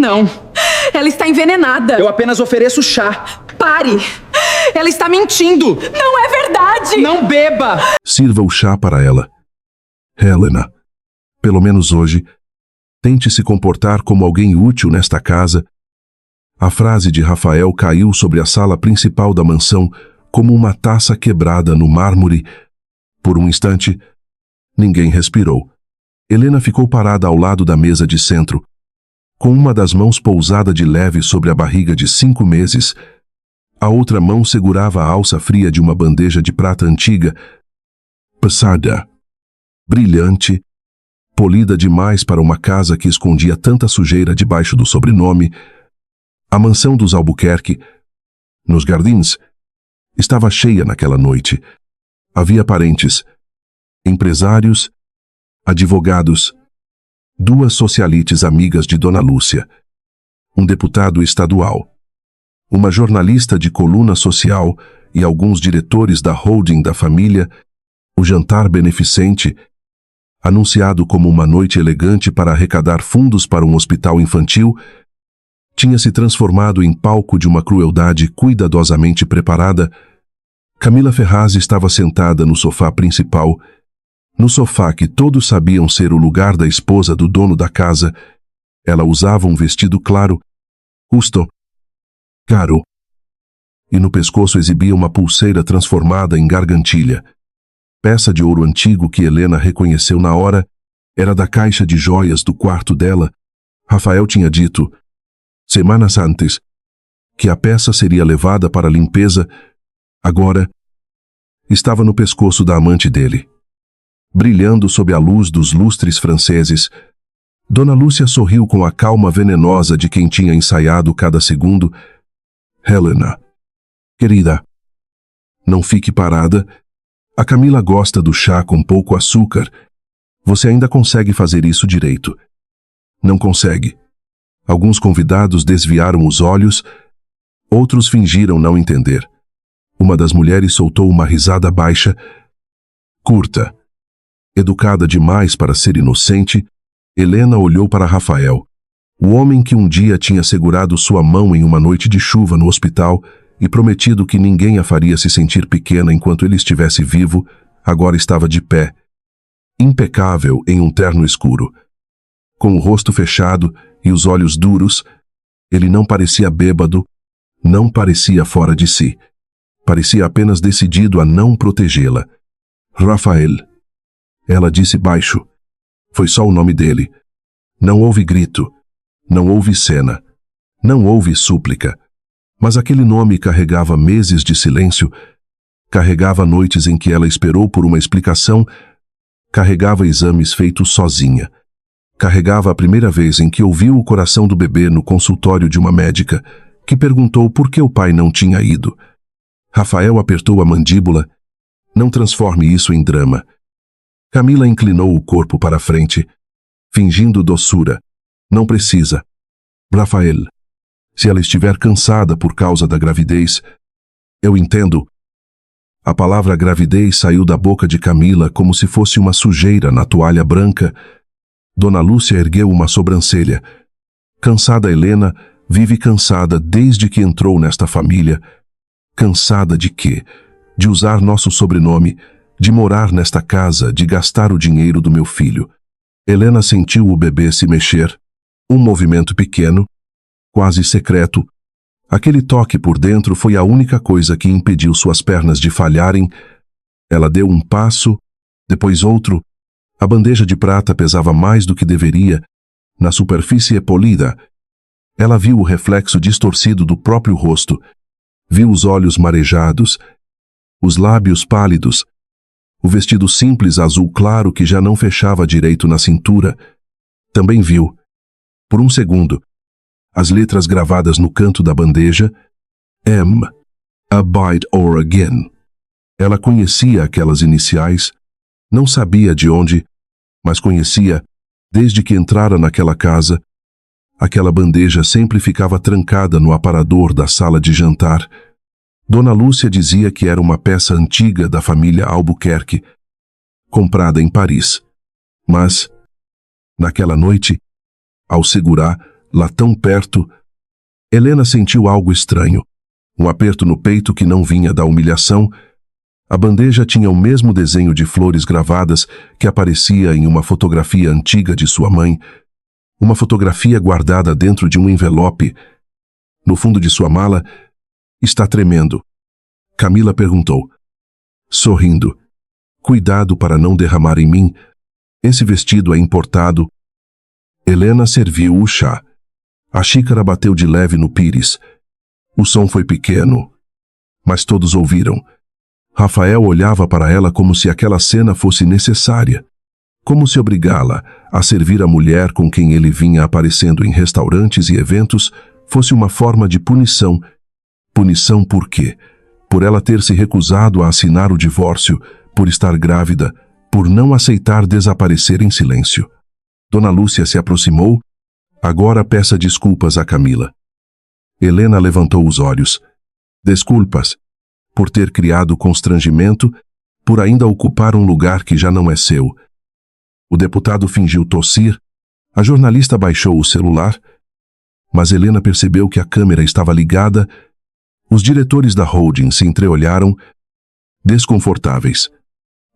Não. Ela está envenenada. Eu apenas ofereço chá. Pare! Ela está mentindo. Não é verdade. Não beba. Sirva o chá para ela. Helena, pelo menos hoje, tente se comportar como alguém útil nesta casa. A frase de Rafael caiu sobre a sala principal da mansão como uma taça quebrada no mármore. Por um instante, ninguém respirou. Helena ficou parada ao lado da mesa de centro, com uma das mãos pousada de leve sobre a barriga de 5 meses. A outra mão segurava a alça fria de uma bandeja de prata antiga, pesada, brilhante, polida demais para uma casa que escondia tanta sujeira debaixo do sobrenome. A mansão dos Albuquerque, nos Jardins, estava cheia naquela noite. Havia parentes, empresários, advogados, 2 socialites amigas de Dona Lúcia, um deputado estadual, uma jornalista de coluna social e alguns diretores da holding da família. O jantar beneficente, anunciado como uma noite elegante para arrecadar fundos para um hospital infantil, tinha se transformado em palco de uma crueldade cuidadosamente preparada. Camila Ferraz estava sentada no sofá principal, no sofá que todos sabiam ser o lugar da esposa do dono da casa. Ela usava um vestido claro, justo, caro, e no pescoço exibia uma pulseira transformada em gargantilha. Peça de ouro antigo que Helena reconheceu na hora era da caixa de joias do quarto dela. Rafael tinha dito, semanas antes, que a peça seria levada para a limpeza. Agora, estava no pescoço da amante dele. Brilhando sob a luz dos lustres franceses, Dona Lúcia sorriu com a calma venenosa de quem tinha ensaiado cada segundo. Helena, querida, não fique parada. A Camila gosta do chá com pouco açúcar. Você ainda consegue fazer isso direito. Não consegue. Alguns convidados desviaram os olhos, outros fingiram não entender. Uma das mulheres soltou uma risada baixa, curta. Educada demais para ser inocente, Helena olhou para Rafael, o homem que um dia tinha segurado sua mão em uma noite de chuva no hospital e prometido que ninguém a faria se sentir pequena enquanto ele estivesse vivo. Agora estava de pé, impecável em um terno escuro. Com o rosto fechado e os olhos duros, ele não parecia bêbado, não parecia fora de si. Parecia apenas decidido a não protegê-la. Rafael. Ela disse baixo. Foi só o nome dele. Não houve grito, não houve cena, não houve súplica. Mas aquele nome carregava meses de silêncio, carregava noites em que ela esperou por uma explicação, carregava exames feitos sozinha. Carregava a primeira vez em que ouviu o coração do bebê no consultório de uma médica, que perguntou por que o pai não tinha ido. Rafael apertou a mandíbula. Não transforme isso em drama. Camila inclinou o corpo para a frente, fingindo doçura. Não precisa. Rafael, se ela estiver cansada por causa da gravidez, eu entendo. A palavra gravidez saiu da boca de Camila como se fosse uma sujeira na toalha branca. Dona Lúcia ergueu uma sobrancelha. Cansada Helena vive cansada desde que entrou nesta família. Cansada de quê? De usar nosso sobrenome, de morar nesta casa, de gastar o dinheiro do meu filho. Helena sentiu o bebê se mexer. Um movimento pequeno, quase secreto. Aquele toque por dentro foi a única coisa que impediu suas pernas de falharem. Ela deu um passo, depois outro. A bandeja de prata pesava mais do que deveria. Na superfície polida, ela viu o reflexo distorcido do próprio rosto. Viu os olhos marejados, os lábios pálidos, o vestido simples azul claro que já não fechava direito na cintura. Também viu, por um segundo, as letras gravadas no canto da bandeja, M, Abide or Again. Ela conhecia aquelas iniciais, não sabia de onde, mas conhecia, desde que entrara naquela casa. Aquela bandeja sempre ficava trancada no aparador da sala de jantar. Dona Lúcia dizia que era uma peça antiga da família Albuquerque, comprada em Paris. Mas, naquela noite, ao segurar, lá tão perto. Helena sentiu algo estranho. Um aperto no peito que não vinha da humilhação. A bandeja tinha o mesmo desenho de flores gravadas que aparecia em uma fotografia antiga de sua mãe. Uma fotografia guardada dentro de um envelope. No fundo de sua mala, está tremendo. Camila perguntou, sorrindo. Cuidado para não derramar em mim. Esse vestido é importado. Helena serviu o chá. A xícara bateu de leve no pires. O som foi pequeno, mas todos ouviram. Rafael olhava para ela como se aquela cena fosse necessária. Como se obrigá-la a servir a mulher com quem ele vinha aparecendo em restaurantes e eventos fosse uma forma de punição. Punição por quê? Por ela ter se recusado a assinar o divórcio, por estar grávida, por não aceitar desaparecer em silêncio. Dona Lúcia se aproximou. Agora peça desculpas a Camila. Helena levantou os olhos. Desculpas, por ter criado constrangimento, por ainda ocupar um lugar que já não é seu. O deputado fingiu tossir. A jornalista baixou o celular, mas Helena percebeu que a câmera estava ligada. Os diretores da holding se entreolharam, desconfortáveis.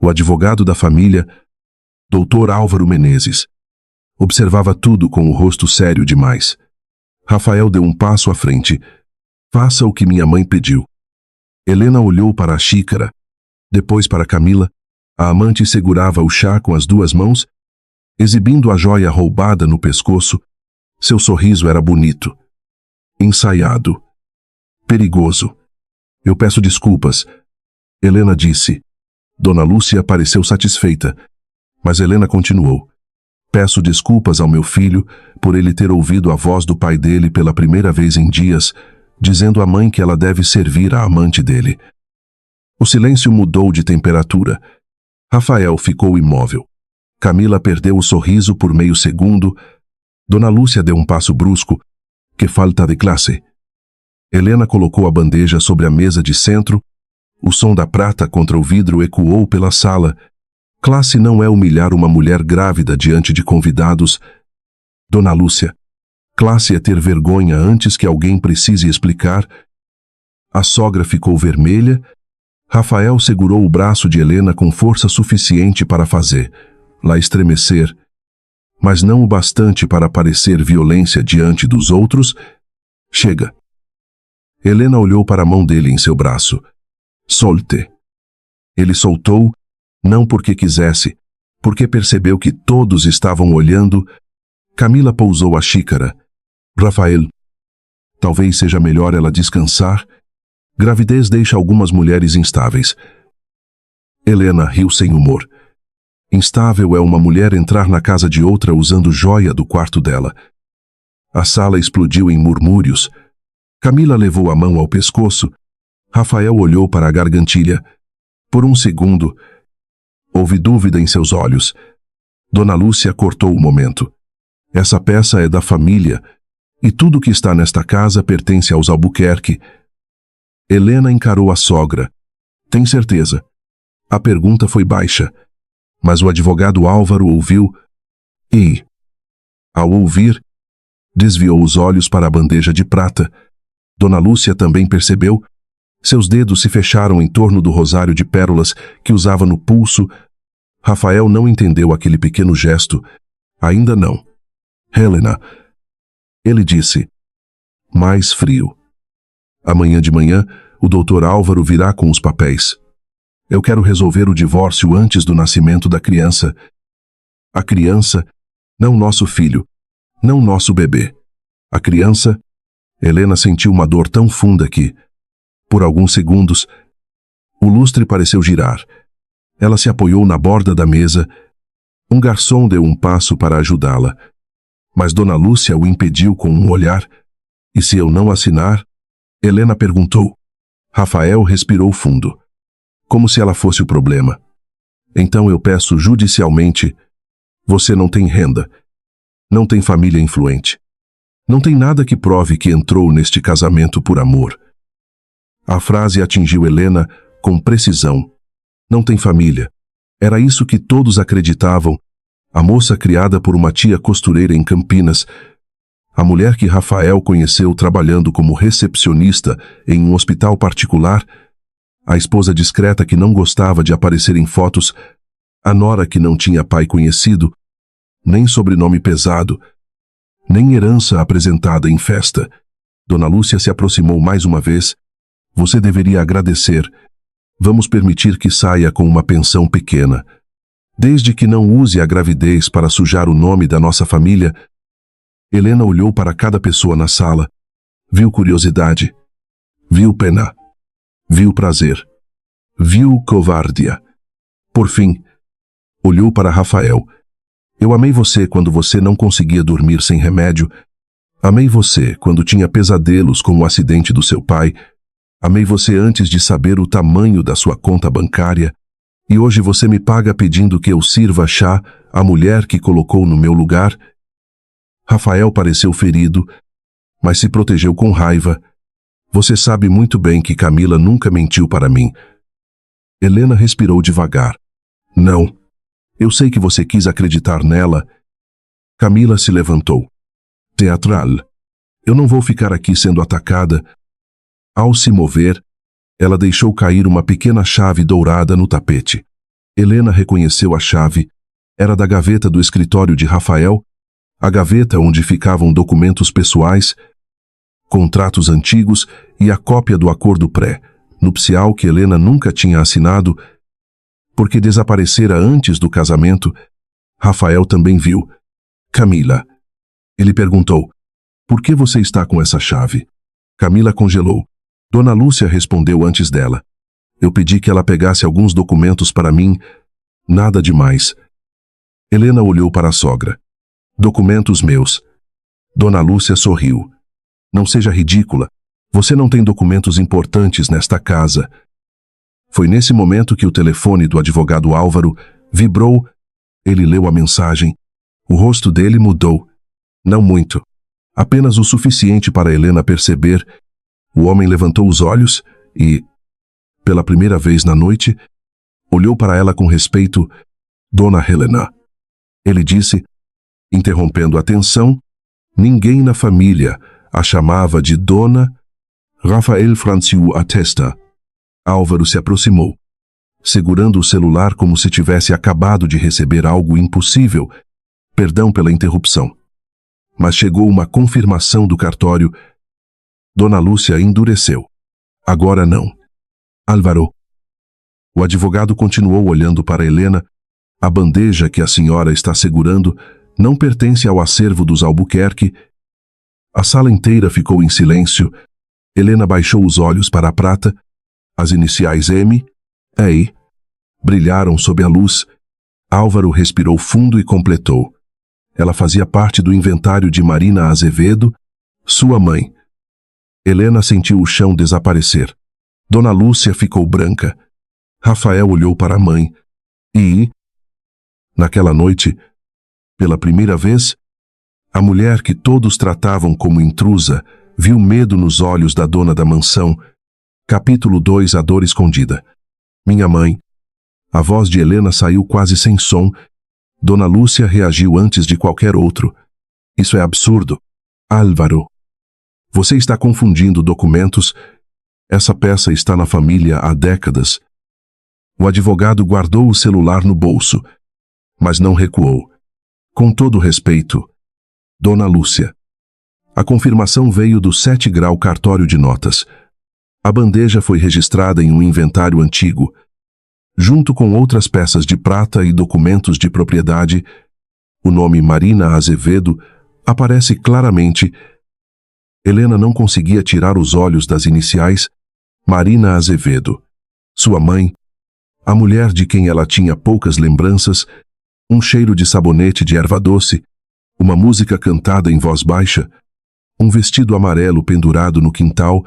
O advogado da família, Dr. Álvaro Menezes, observava tudo com o rosto sério demais. Rafael deu um passo à frente. Faça o que minha mãe pediu. Helena olhou para a xícara, depois para Camila. A amante segurava o chá com as duas mãos, exibindo a joia roubada no pescoço. Seu sorriso era bonito, ensaiado, perigoso. Eu peço desculpas, Helena disse. Dona Lúcia pareceu satisfeita, mas Helena continuou. Peço desculpas ao meu filho por ele ter ouvido a voz do pai dele pela primeira vez em dias, dizendo à mãe que ela deve servir a amante dele. O silêncio mudou de temperatura. Rafael ficou imóvel. Camila perdeu o sorriso por meio segundo. Dona Lúcia deu um passo brusco. Que falta de classe. Helena colocou a bandeja sobre a mesa de centro. O som da prata contra o vidro ecoou pela sala. Classe não é humilhar uma mulher grávida diante de convidados. Dona Lúcia, classe é ter vergonha antes que alguém precise explicar. A sogra ficou vermelha. Rafael segurou o braço de Helena com força suficiente para fazê-la estremecer, mas não o bastante para parecer violência diante dos outros. Chega. Helena olhou para a mão dele em seu braço. Solte. Ele soltou, não porque quisesse, porque percebeu que todos estavam olhando. Camila pousou a xícara. Rafael, talvez seja melhor ela descansar. Gravidez deixa algumas mulheres instáveis. Helena riu sem humor. Instável é uma mulher entrar na casa de outra usando joia do quarto dela. A sala explodiu em murmúrios. Camila levou a mão ao pescoço. Rafael olhou para a gargantilha. Por um segundo, houve dúvida em seus olhos. Dona Lúcia cortou o momento. Essa peça é da família, e tudo que está nesta casa pertence aos Albuquerque. Helena encarou a sogra. Tem certeza? A pergunta foi baixa, mas o advogado Álvaro ouviu e, ao ouvir, desviou os olhos para a bandeja de prata. Dona Lúcia também percebeu. Seus dedos se fecharam em torno do rosário de pérolas que usava no pulso. Rafael não entendeu aquele pequeno gesto. Ainda não. Helena, ele disse, mais frio. Amanhã de manhã, o Dr. Álvaro virá com os papéis. Eu quero resolver o divórcio antes do nascimento da criança. A criança, não nosso filho, não nosso bebê. A criança, Helena sentiu uma dor tão funda que, por alguns segundos, o lustre pareceu girar. Ela se apoiou na borda da mesa. Um garçom deu um passo para ajudá-la, mas Dona Lúcia o impediu com um olhar. E se eu não assinar? Helena perguntou. Rafael respirou fundo, como se ela fosse o problema. Então eu peço judicialmente, você não tem renda, não tem família influente, não tem nada que prove que entrou neste casamento por amor. A frase atingiu Helena com precisão. Não tem família. Era isso que todos acreditavam. A moça criada por uma tia costureira em Campinas. A mulher que Rafael conheceu trabalhando como recepcionista em um hospital particular, a esposa discreta que não gostava de aparecer em fotos, a nora que não tinha pai conhecido, nem sobrenome pesado, nem herança apresentada em festa. Dona Lúcia se aproximou mais uma vez. Você deveria agradecer. Vamos permitir que saia com uma pensão pequena. Desde que não use a gravidez para sujar o nome da nossa família. Helena olhou para cada pessoa na sala. Viu curiosidade. Viu pena. Viu prazer. Viu covardia. Por fim, olhou para Rafael. Eu amei você quando você não conseguia dormir sem remédio. Amei você quando tinha pesadelos com o acidente do seu pai. Amei você antes de saber o tamanho da sua conta bancária. E hoje você me paga pedindo que eu sirva chá à mulher que colocou no meu lugar. Rafael pareceu ferido, mas se protegeu com raiva. Você sabe muito bem que Camila nunca mentiu para mim. Helena respirou devagar. Não. Eu sei que você quis acreditar nela. Camila se levantou. Teatral. Eu não vou ficar aqui sendo atacada. Ao se mover, ela deixou cair uma pequena chave dourada no tapete. Helena reconheceu a chave. Era da gaveta do escritório de Rafael, a gaveta onde ficavam documentos pessoais, contratos antigos e a cópia do acordo pré-nupcial que Helena nunca tinha assinado, porque desaparecera antes do casamento. Rafael também viu. Camila. Ele perguntou, por que você está com essa chave? Camila congelou. Dona Lúcia respondeu antes dela. Eu pedi que ela pegasse alguns documentos para mim. Nada demais. Helena olhou para a sogra. Documentos meus. Dona Lúcia sorriu. Não seja ridícula. Você não tem documentos importantes nesta casa. Foi nesse momento que o telefone do advogado Álvaro vibrou. Ele leu a mensagem. O rosto dele mudou. Não muito. Apenas o suficiente para Helena perceber. O homem levantou os olhos e, pela primeira vez na noite, olhou para ela com respeito. Dona Helena. Ele disse, interrompendo a tensão, ninguém na família a chamava de Dona. Rafael Franciu atesta. Álvaro se aproximou, segurando o celular como se tivesse acabado de receber algo impossível. Perdão pela interrupção. Mas chegou uma confirmação do cartório. Dona Lúcia endureceu. Agora não. Álvaro. O advogado continuou olhando para Helena. A bandeja que a senhora está segurando não pertence ao acervo dos Albuquerque. A sala inteira ficou em silêncio. Helena baixou os olhos para a prata. As iniciais M, EI, brilharam sob a luz. Álvaro respirou fundo e completou. Ela fazia parte do inventário de Marina Azevedo, sua mãe. Helena sentiu o chão desaparecer. Dona Lúcia ficou branca. Rafael olhou para a mãe. E, naquela noite, pela primeira vez, a mulher que todos tratavam como intrusa viu medo nos olhos da dona da mansão. Capítulo 2 A dor escondida. Minha mãe. A voz de Helena saiu quase sem som. Dona Lúcia reagiu antes de qualquer outro. Isso é absurdo. Álvaro. Você está confundindo documentos. Essa peça está na família há décadas. O advogado guardou o celular no bolso, mas não recuou. Com todo respeito, Dona Lúcia. A confirmação veio do 7 grau cartório de notas. A bandeja foi registrada em um inventário antigo. Junto com outras peças de prata e documentos de propriedade, o nome Marina Azevedo aparece claramente. Helena não conseguia tirar os olhos das iniciais Marina Azevedo. Sua mãe, a mulher de quem ela tinha poucas lembranças, um cheiro de sabonete de erva doce, uma música cantada em voz baixa, um vestido amarelo pendurado no quintal,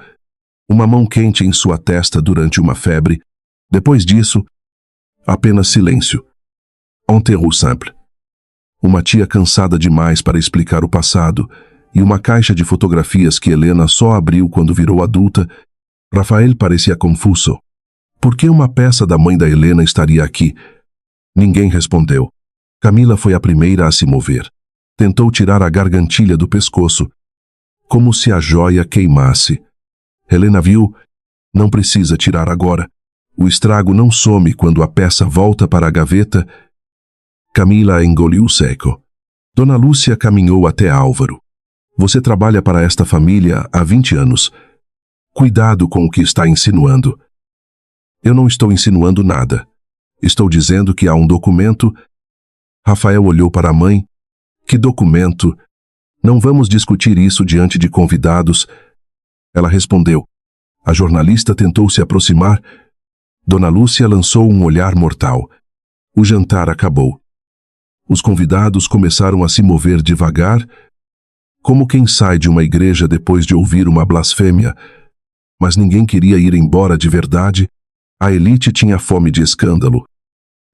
uma mão quente em sua testa durante uma febre. Depois disso, apenas silêncio. Un terreau simple. Uma tia cansada demais para explicar o passado e uma caixa de fotografias que Helena só abriu quando virou adulta. Rafael parecia confuso. Por que uma peça da mãe da Helena estaria aqui? Ninguém respondeu. Camila foi a primeira a se mover. Tentou tirar a gargantilha do pescoço. como se a joia queimasse. Helena viu: não precisa tirar agora. O estrago não some quando a peça volta para a gaveta. Camila engoliu seco. Dona Lúcia caminhou até Álvaro. Você trabalha para esta família há 20 anos. Cuidado com o que está insinuando. Eu não estou insinuando nada. Estou dizendo que há um documento. Rafael olhou para a mãe. Que documento? Não vamos discutir isso diante de convidados. Ela respondeu. A jornalista tentou se aproximar. Dona Lúcia lançou um olhar mortal. O jantar acabou. Os convidados começaram a se mover devagar, como quem sai de uma igreja depois de ouvir uma blasfêmia. Mas ninguém queria ir embora de verdade. A elite tinha fome de escândalo.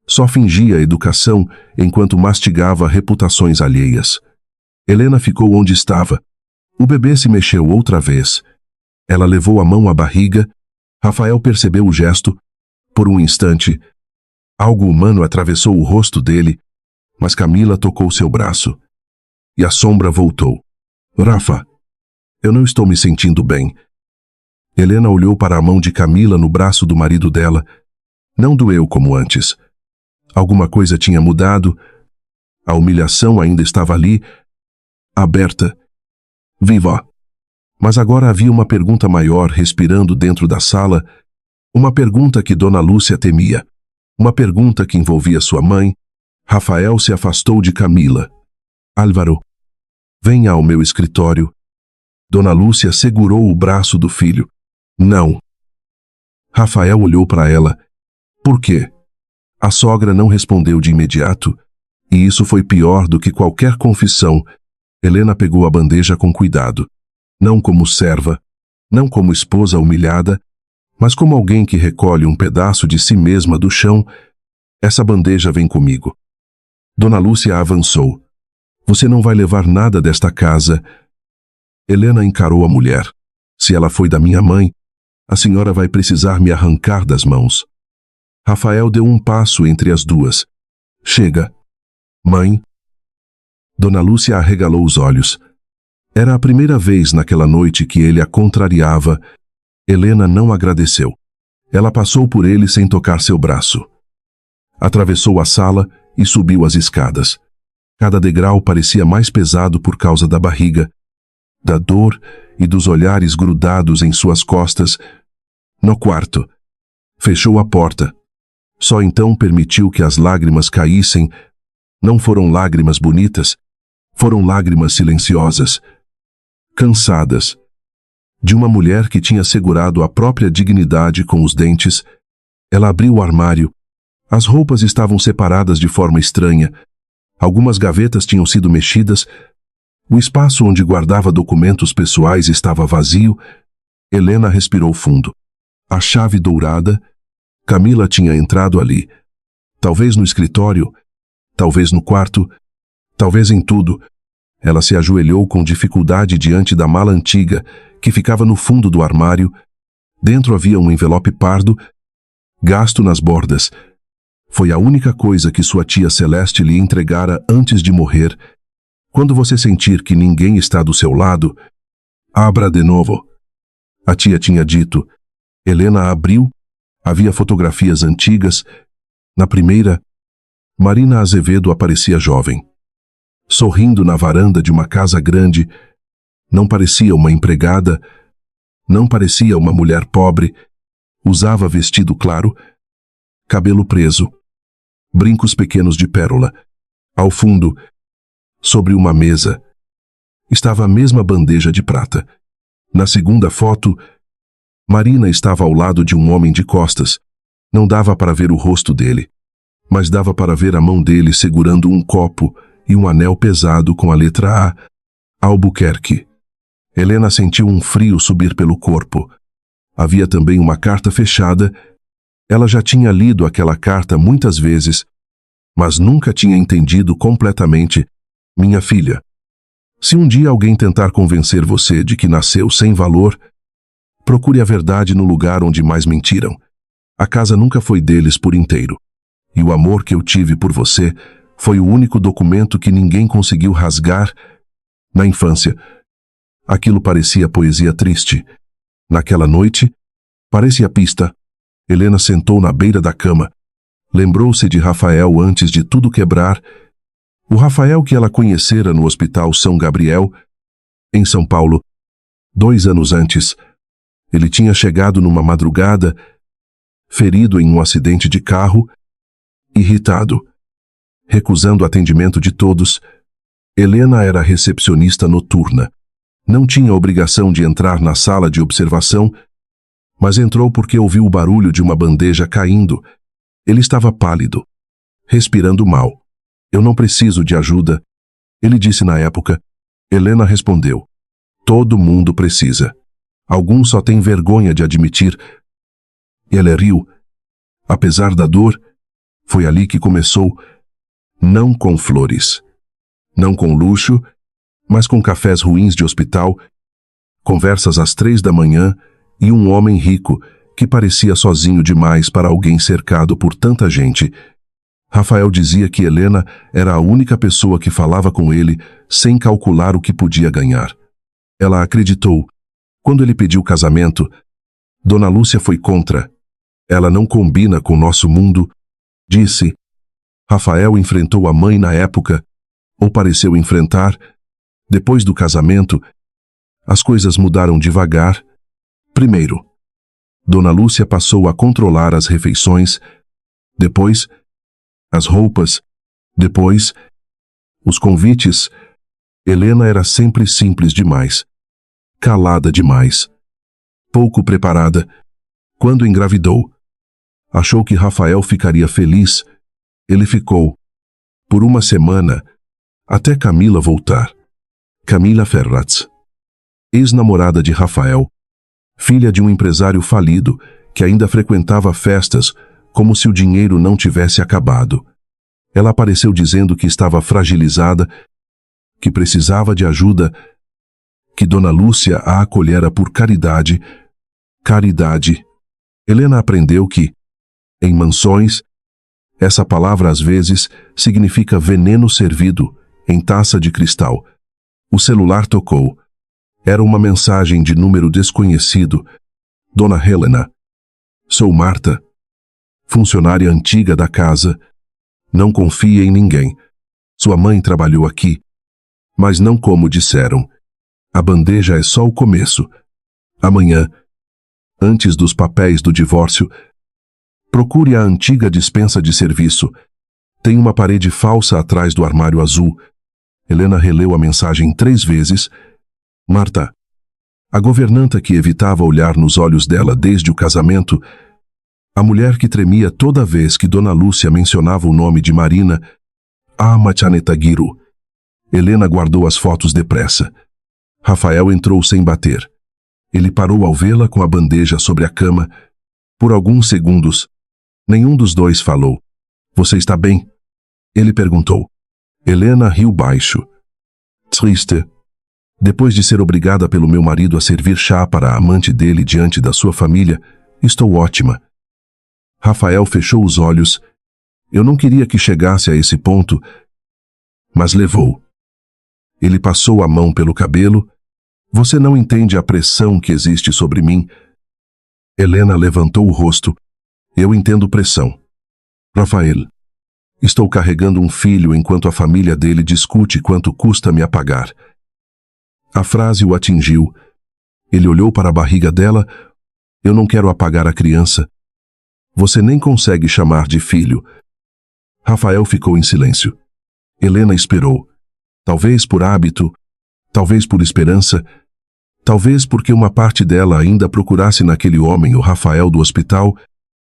Só fingia educação enquanto mastigava reputações alheias. Helena ficou onde estava. O bebê se mexeu outra vez. Ela levou a mão à barriga. Rafael percebeu o gesto. Por um instante, algo humano atravessou o rosto dele, mas Camila tocou seu braço. E a sombra voltou. Rafa, eu não estou me sentindo bem. Helena olhou para a mão de Camila no braço do marido dela. Não doeu como antes. Alguma coisa tinha mudado. A humilhação ainda estava ali, aberta, viva. Mas agora havia uma pergunta maior respirando dentro da sala, uma pergunta que Dona Lúcia temia, uma pergunta que envolvia sua mãe. Rafael se afastou de Camila. Álvaro, venha ao meu escritório. Dona Lúcia segurou o braço do filho. Não. Rafael olhou para ela. Por quê? A sogra não respondeu de imediato, e isso foi pior do que qualquer confissão. Helena pegou a bandeja com cuidado. Não como serva, não como esposa humilhada, mas como alguém que recolhe um pedaço de si mesma do chão. Essa bandeja vem comigo. Dona Lúcia avançou. Você não vai levar nada desta casa. Helena encarou a mulher. Se ela foi da minha mãe, a senhora vai precisar me arrancar das mãos. Rafael deu um passo entre as duas. Chega. Mãe. Dona Lúcia arregalou os olhos. Era a primeira vez naquela noite que ele a contrariava. Helena não agradeceu. Ela passou por ele sem tocar seu braço. Atravessou a sala e subiu as escadas. Cada degrau parecia mais pesado por causa da barriga, da dor e dos olhares grudados em suas costas. No quarto, fechou a porta. Só então permitiu que as lágrimas caíssem. Não foram lágrimas bonitas, foram lágrimas silenciosas, cansadas, de uma mulher que tinha segurado a própria dignidade com os dentes. Ela abriu o armário. As roupas estavam separadas de forma estranha. Algumas gavetas tinham sido mexidas. O espaço onde guardava documentos pessoais estava vazio. Helena respirou fundo. A chave dourada. Camila tinha entrado ali. Talvez no escritório, talvez no quarto, talvez em tudo. Ela se ajoelhou com dificuldade diante da mala antiga, que ficava no fundo do armário. Dentro havia um envelope pardo, gasto nas bordas. Foi a única coisa que sua tia Celeste lhe entregara antes de morrer. Quando você sentir que ninguém está do seu lado, abra de novo. A tia tinha dito. Helena abriu. Havia fotografias antigas. Na primeira, Marina Azevedo aparecia jovem, sorrindo na varanda de uma casa grande. Não parecia uma empregada, não parecia uma mulher pobre. Usava vestido claro, cabelo preso, brincos pequenos de pérola. Ao fundo, sobre uma mesa, estava a mesma bandeja de prata. Na segunda foto, Marina estava ao lado de um homem de costas. Não dava para ver o rosto dele, mas dava para ver a mão dele segurando um copo e um anel pesado com a letra A, Albuquerque. Helena sentiu um frio subir pelo corpo. Havia também uma carta fechada. Ela já tinha lido aquela carta muitas vezes, mas nunca tinha entendido completamente. Minha filha, se um dia alguém tentar convencer você de que nasceu sem valor, procure a verdade no lugar onde mais mentiram. A casa nunca foi deles por inteiro. E o amor que eu tive por você foi o único documento que ninguém conseguiu rasgar. Na infância, Aquilo parecia poesia triste. Naquela noite, parecia pista. Helena sentou na beira da cama. Lembrou-se de Rafael antes de tudo quebrar. O Rafael que ela conhecera no Hospital São Gabriel, em São Paulo, 2 anos antes. Ele tinha chegado numa madrugada, ferido em um acidente de carro, irritado, recusando atendimento de todos. Helena era recepcionista noturna. Não tinha obrigação de entrar na sala de observação, mas entrou porque ouviu o barulho de uma bandeja caindo. Ele estava pálido, respirando mal. Eu não preciso de ajuda, ele disse na época. Helena respondeu: todo mundo precisa. Alguns só têm vergonha de admitir. Ela riu. Apesar da dor, foi ali que começou. Não com flores. Não com luxo, mas com cafés ruins de hospital, conversas às 3 da manhã e um homem rico que parecia sozinho demais para alguém cercado por tanta gente. Rafael dizia que Helena era a única pessoa que falava com ele sem calcular o que podia ganhar. Ela acreditou. Quando ele pediu casamento, Dona Lúcia foi contra. Ela não combina com nosso mundo, disse. Rafael enfrentou a mãe na época, ou pareceu enfrentar. Depois do casamento, as coisas mudaram devagar. Primeiro, Dona Lúcia passou a controlar as refeições, depois, as roupas, depois, os convites. Helena era sempre simples demais, calada demais, pouco preparada. Quando engravidou, achou que Rafael ficaria feliz. Ele ficou, por uma semana, até Camila voltar. Camila Ferraz, ex-namorada de Rafael, filha de um empresário falido que ainda frequentava festas como se o dinheiro não tivesse acabado. Ela apareceu dizendo que estava fragilizada, que precisava de ajuda, que Dona Lúcia a acolhera por caridade. Caridade. Helena aprendeu que, em mansões, essa palavra às vezes significa veneno servido em taça de cristal. O celular tocou. Era uma mensagem de número desconhecido. Dona Helena. Sou Marta, funcionária antiga da casa. Não confie em ninguém. Sua mãe trabalhou aqui, mas não como disseram. A bandeja é só o começo. Amanhã, antes dos papéis do divórcio, procure a antiga dispensa de serviço. Tem uma parede falsa atrás do armário azul. Helena releu a mensagem 3 vezes. Marta. A governanta que evitava olhar nos olhos dela desde o casamento. A mulher que tremia toda vez que Dona Lúcia mencionava o nome de Marina. Machanetaguiro. Helena guardou as fotos depressa. Rafael entrou sem bater. Ele parou ao vê-la com a bandeja sobre a cama. Por alguns segundos, nenhum dos dois falou. Você está bem? Ele perguntou. Helena riu baixo. Triste. Depois de ser obrigada pelo meu marido a servir chá para a amante dele diante da sua família, estou ótima. Rafael fechou os olhos. Eu não queria que chegasse a esse ponto, mas levou. Ele passou a mão pelo cabelo. Você não entende a pressão que existe sobre mim. Helena levantou o rosto. Eu entendo pressão. Rafael. Estou carregando um filho enquanto a família dele discute quanto custa me apagar. A frase o atingiu. Ele olhou para a barriga dela. Eu não quero apagar a criança. Você nem consegue chamar de filho. Rafael ficou em silêncio. Helena esperou. Talvez por hábito, talvez por esperança, talvez porque uma parte dela ainda procurasse naquele homem o Rafael do hospital,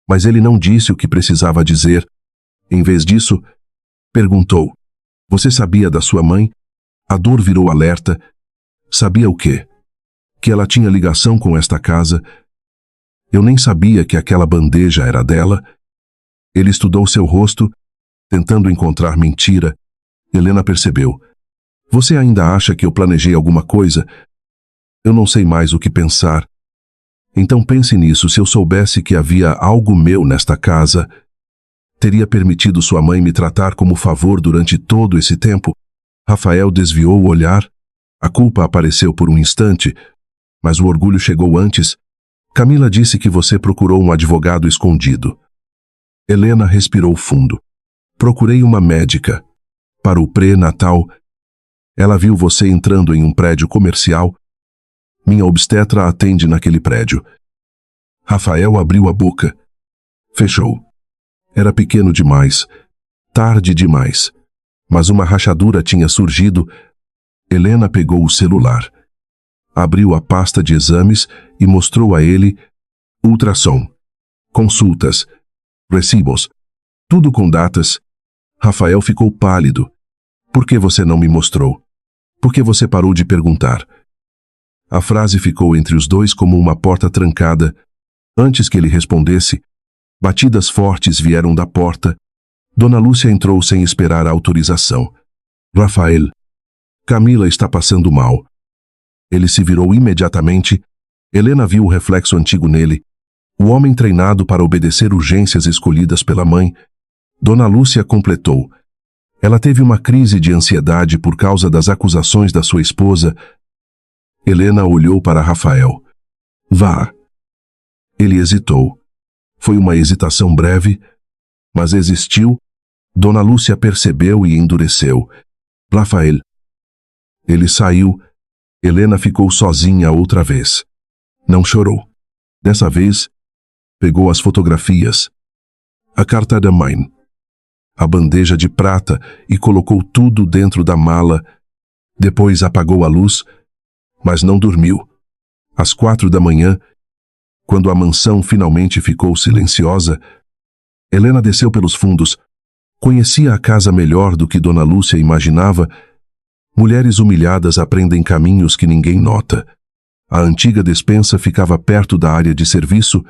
mas ele não disse o que precisava dizer. Em vez disso, perguntou. Você sabia da sua mãe? A dor virou alerta. Sabia o quê? Que ela tinha ligação com esta casa. Eu nem sabia que aquela bandeja era dela. Ele estudou seu rosto, tentando encontrar mentira. Helena percebeu. Você ainda acha que eu planejei alguma coisa? Eu não sei mais o que pensar. Então pense nisso. Se eu soubesse que havia algo meu nesta casa, teria permitido sua mãe me tratar como favor durante todo esse tempo? Rafael desviou o olhar. A culpa apareceu por um instante, mas o orgulho chegou antes. Camila disse que você procurou um advogado escondido. Helena respirou fundo. Procurei uma médica. Para o pré-natal, ela viu você entrando em um prédio comercial. Minha obstetra atende naquele prédio. Rafael abriu a boca. Fechou. Era pequeno demais. Tarde demais. Mas uma rachadura tinha surgido. Helena pegou o celular. Abriu a pasta de exames e mostrou a ele ultrassom, consultas, recibos, tudo com datas. Rafael ficou pálido. Por que você não me mostrou? Por que você parou de perguntar? A frase ficou entre os dois como uma porta trancada. Antes que ele respondesse, batidas fortes vieram da porta. Dona Lúcia entrou sem esperar a autorização. Rafael, Camila está passando mal. Ele se virou imediatamente. Helena viu o reflexo antigo nele. O homem treinado para obedecer urgências escolhidas pela mãe. Dona Lúcia completou. Ela teve uma crise de ansiedade por causa das acusações da sua esposa. Helena olhou para Rafael. Vá. Ele hesitou. Foi uma hesitação breve, mas existiu. Dona Lúcia percebeu e endureceu. Rafael. Ele saiu. Helena ficou sozinha outra vez. Não chorou. Dessa vez, pegou as fotografias, a carta da mãe, a bandeja de prata e colocou tudo dentro da mala. Depois apagou a luz, mas não dormiu. Às 4 da manhã, quando a mansão finalmente ficou silenciosa, Helena desceu pelos fundos. Conhecia a casa melhor do que Dona Lúcia imaginava. Mulheres humilhadas aprendem caminhos que ninguém nota. A antiga despensa ficava perto da área de serviço.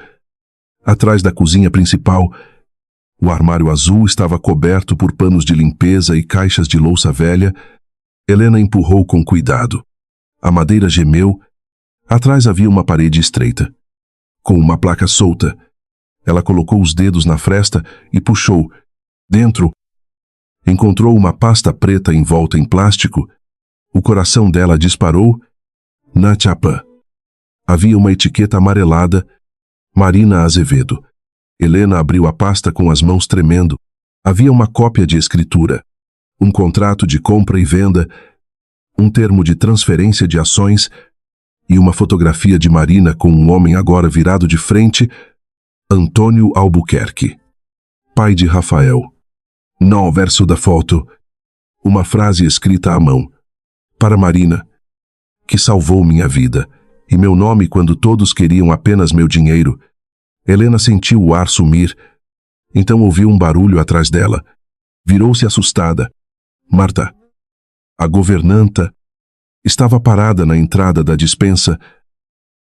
Atrás da cozinha principal, o armário azul estava coberto por panos de limpeza e caixas de louça velha. Helena empurrou com cuidado. A madeira gemeu. Atrás havia uma parede estreita, com uma placa solta. Ela colocou os dedos na fresta e puxou. Dentro, encontrou uma pasta preta envolta em plástico. O coração dela disparou. Na chapa havia uma etiqueta amarelada. Marina Azevedo. Helena abriu a pasta com as mãos tremendo. Havia uma cópia de escritura, um contrato de compra e venda, um termo de transferência de ações e uma fotografia de Marina com um homem agora virado de frente. Antônio Albuquerque, pai de Rafael. No verso da foto, uma frase escrita à mão. Para Marina, que salvou minha vida, e meu nome quando todos queriam apenas meu dinheiro. Helena sentiu o ar sumir. Então ouviu um barulho atrás dela. Virou-se assustada. Marta, a governanta, estava parada na entrada da despensa,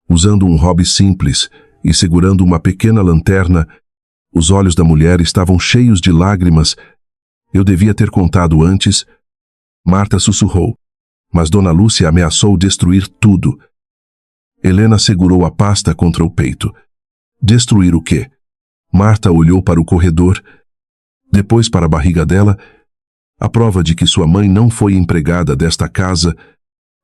usando um hobby simples e segurando uma pequena lanterna. Os olhos da mulher estavam cheios de lágrimas. Eu devia ter contado antes. Marta sussurrou, mas Dona Lúcia ameaçou destruir tudo. Helena segurou a pasta contra o peito. Destruir o quê? Marta olhou para o corredor, depois para a barriga dela. A prova de que sua mãe não foi empregada desta casa.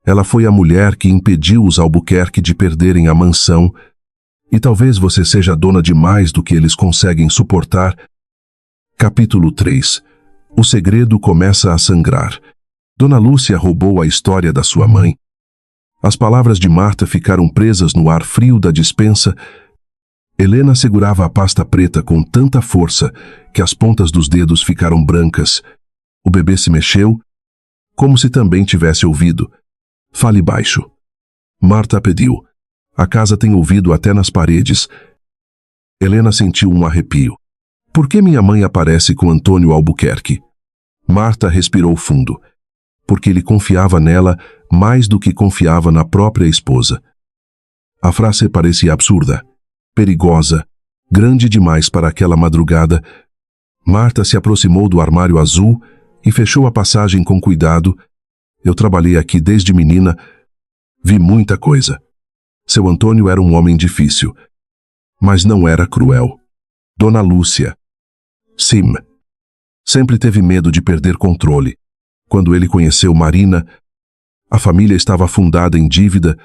Ela foi a mulher que impediu os Albuquerque de perderem a mansão. E talvez você seja dona de mais do que eles conseguem suportar. Capítulo 3. O segredo começa a sangrar. Dona Lúcia roubou a história da sua mãe. As palavras de Marta ficaram presas no ar frio da despensa. Helena segurava a pasta preta com tanta força que as pontas dos dedos ficaram brancas. O bebê se mexeu, como se também tivesse ouvido. Fale baixo. Marta pediu. A casa tem ouvido até nas paredes. Helena sentiu um arrepio. Por que minha mãe aparece com Antônio Albuquerque? Marta respirou fundo. Porque ele confiava nela mais do que confiava na própria esposa. A frase parecia absurda, perigosa, grande demais para aquela madrugada. Marta se aproximou do armário azul e fechou a passagem com cuidado. Eu trabalhei aqui desde menina. Vi muita coisa. Seu Antônio era um homem difícil, mas não era cruel. Dona Lúcia. Sim. Sempre teve medo de perder controle. Quando ele conheceu Marina, A família estava afundada em dívida,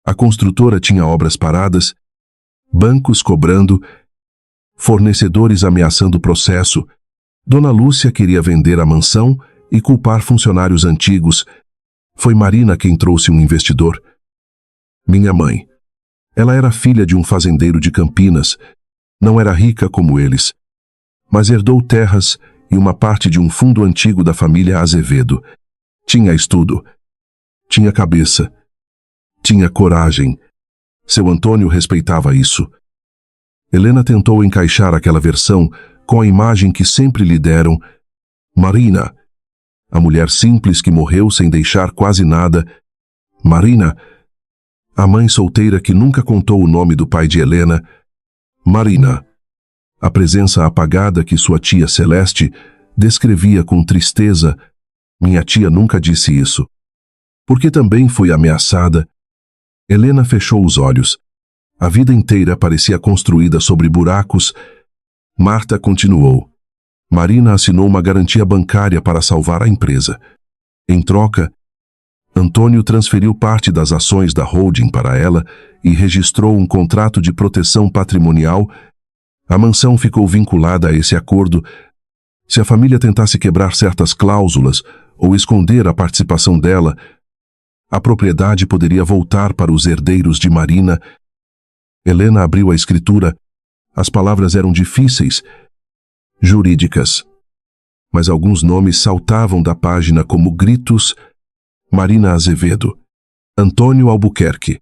a construtora tinha obras paradas, bancos cobrando, fornecedores ameaçando o processo. Dona Lúcia queria vender a mansão e culpar funcionários antigos. Foi Marina quem trouxe um investidor. Minha mãe. Ela era filha de um fazendeiro de Campinas. Não era rica como eles, mas herdou terras e uma parte de um fundo antigo da família Azevedo. Tinha estudo, tinha cabeça, tinha coragem. Seu Antônio respeitava isso. Helena tentou encaixar aquela versão com a imagem que sempre lhe deram. Marina, a mulher simples que morreu sem deixar quase nada. Marina, a mãe solteira que nunca contou o nome do pai de Helena. Marina, a presença apagada que sua tia Celeste descrevia com tristeza. Minha tia nunca disse isso. Porque também foi ameaçada. Helena fechou os olhos. A vida inteira parecia construída sobre buracos. Marta continuou. Marina assinou uma garantia bancária para salvar a empresa. Em troca, Antônio transferiu parte das ações da holding para ela e registrou um contrato de proteção patrimonial. A mansão ficou vinculada a esse acordo. Se a família tentasse quebrar certas cláusulas ou esconder a participação dela, a propriedade poderia voltar para os herdeiros de Marina. Helena abriu a escritura. As palavras eram difíceis, jurídicas, mas alguns nomes saltavam da página como gritos. Marina Azevedo, Antônio Albuquerque,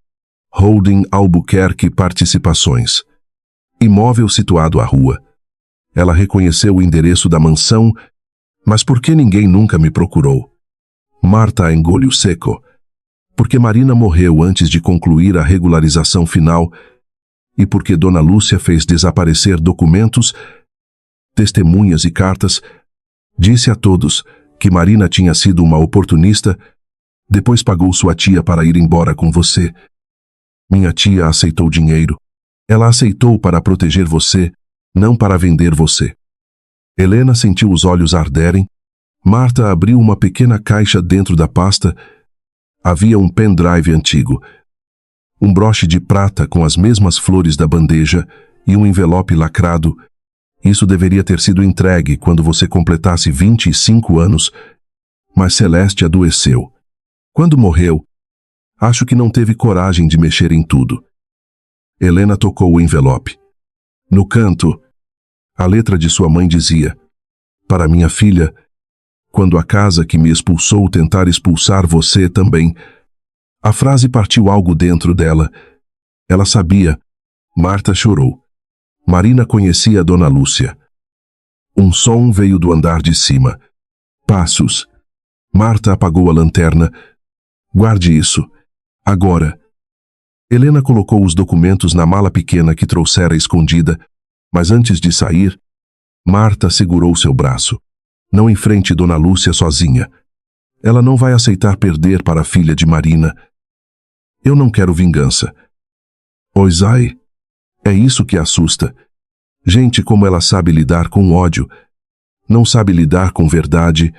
Holding Albuquerque Participações, imóvel situado à rua. Ela reconheceu o endereço da mansão, mas por que ninguém nunca me procurou? Marta engoliu seco. Porque Marina morreu antes de concluir a regularização final e porque Dona Lúcia fez desaparecer documentos, testemunhas e cartas. Disse a todos que Marina tinha sido uma oportunista, depois pagou sua tia para ir embora com você. Minha tia aceitou dinheiro. Ela aceitou para proteger você, não para vender você. Helena sentiu os olhos arderem. Marta abriu uma pequena caixa dentro da pasta. Havia um pendrive antigo, um broche de prata com as mesmas flores da bandeja e um envelope lacrado. Isso deveria ter sido entregue quando você completasse 25 anos, mas Celeste adoeceu. Quando morreu, acho que não teve coragem de mexer em tudo. Helena tocou o envelope. No canto, a letra de sua mãe dizia: para minha filha, quando a casa que me expulsou tentar expulsar você também. A frase partiu algo dentro dela. Ela sabia. Marta chorou. Marina conhecia a Dona Lúcia. Um som veio do andar de cima. Passos. Marta apagou a lanterna. Guarde isso. Agora. Helena colocou os documentos na mala pequena que trouxera escondida, mas antes de sair, Marta segurou seu braço. Não enfrente Dona Lúcia sozinha. Ela não vai aceitar perder para a filha de Marina. Eu não quero vingança. Oisai, é isso que assusta. Gente como ela sabe lidar com ódio. Não sabe lidar com verdade.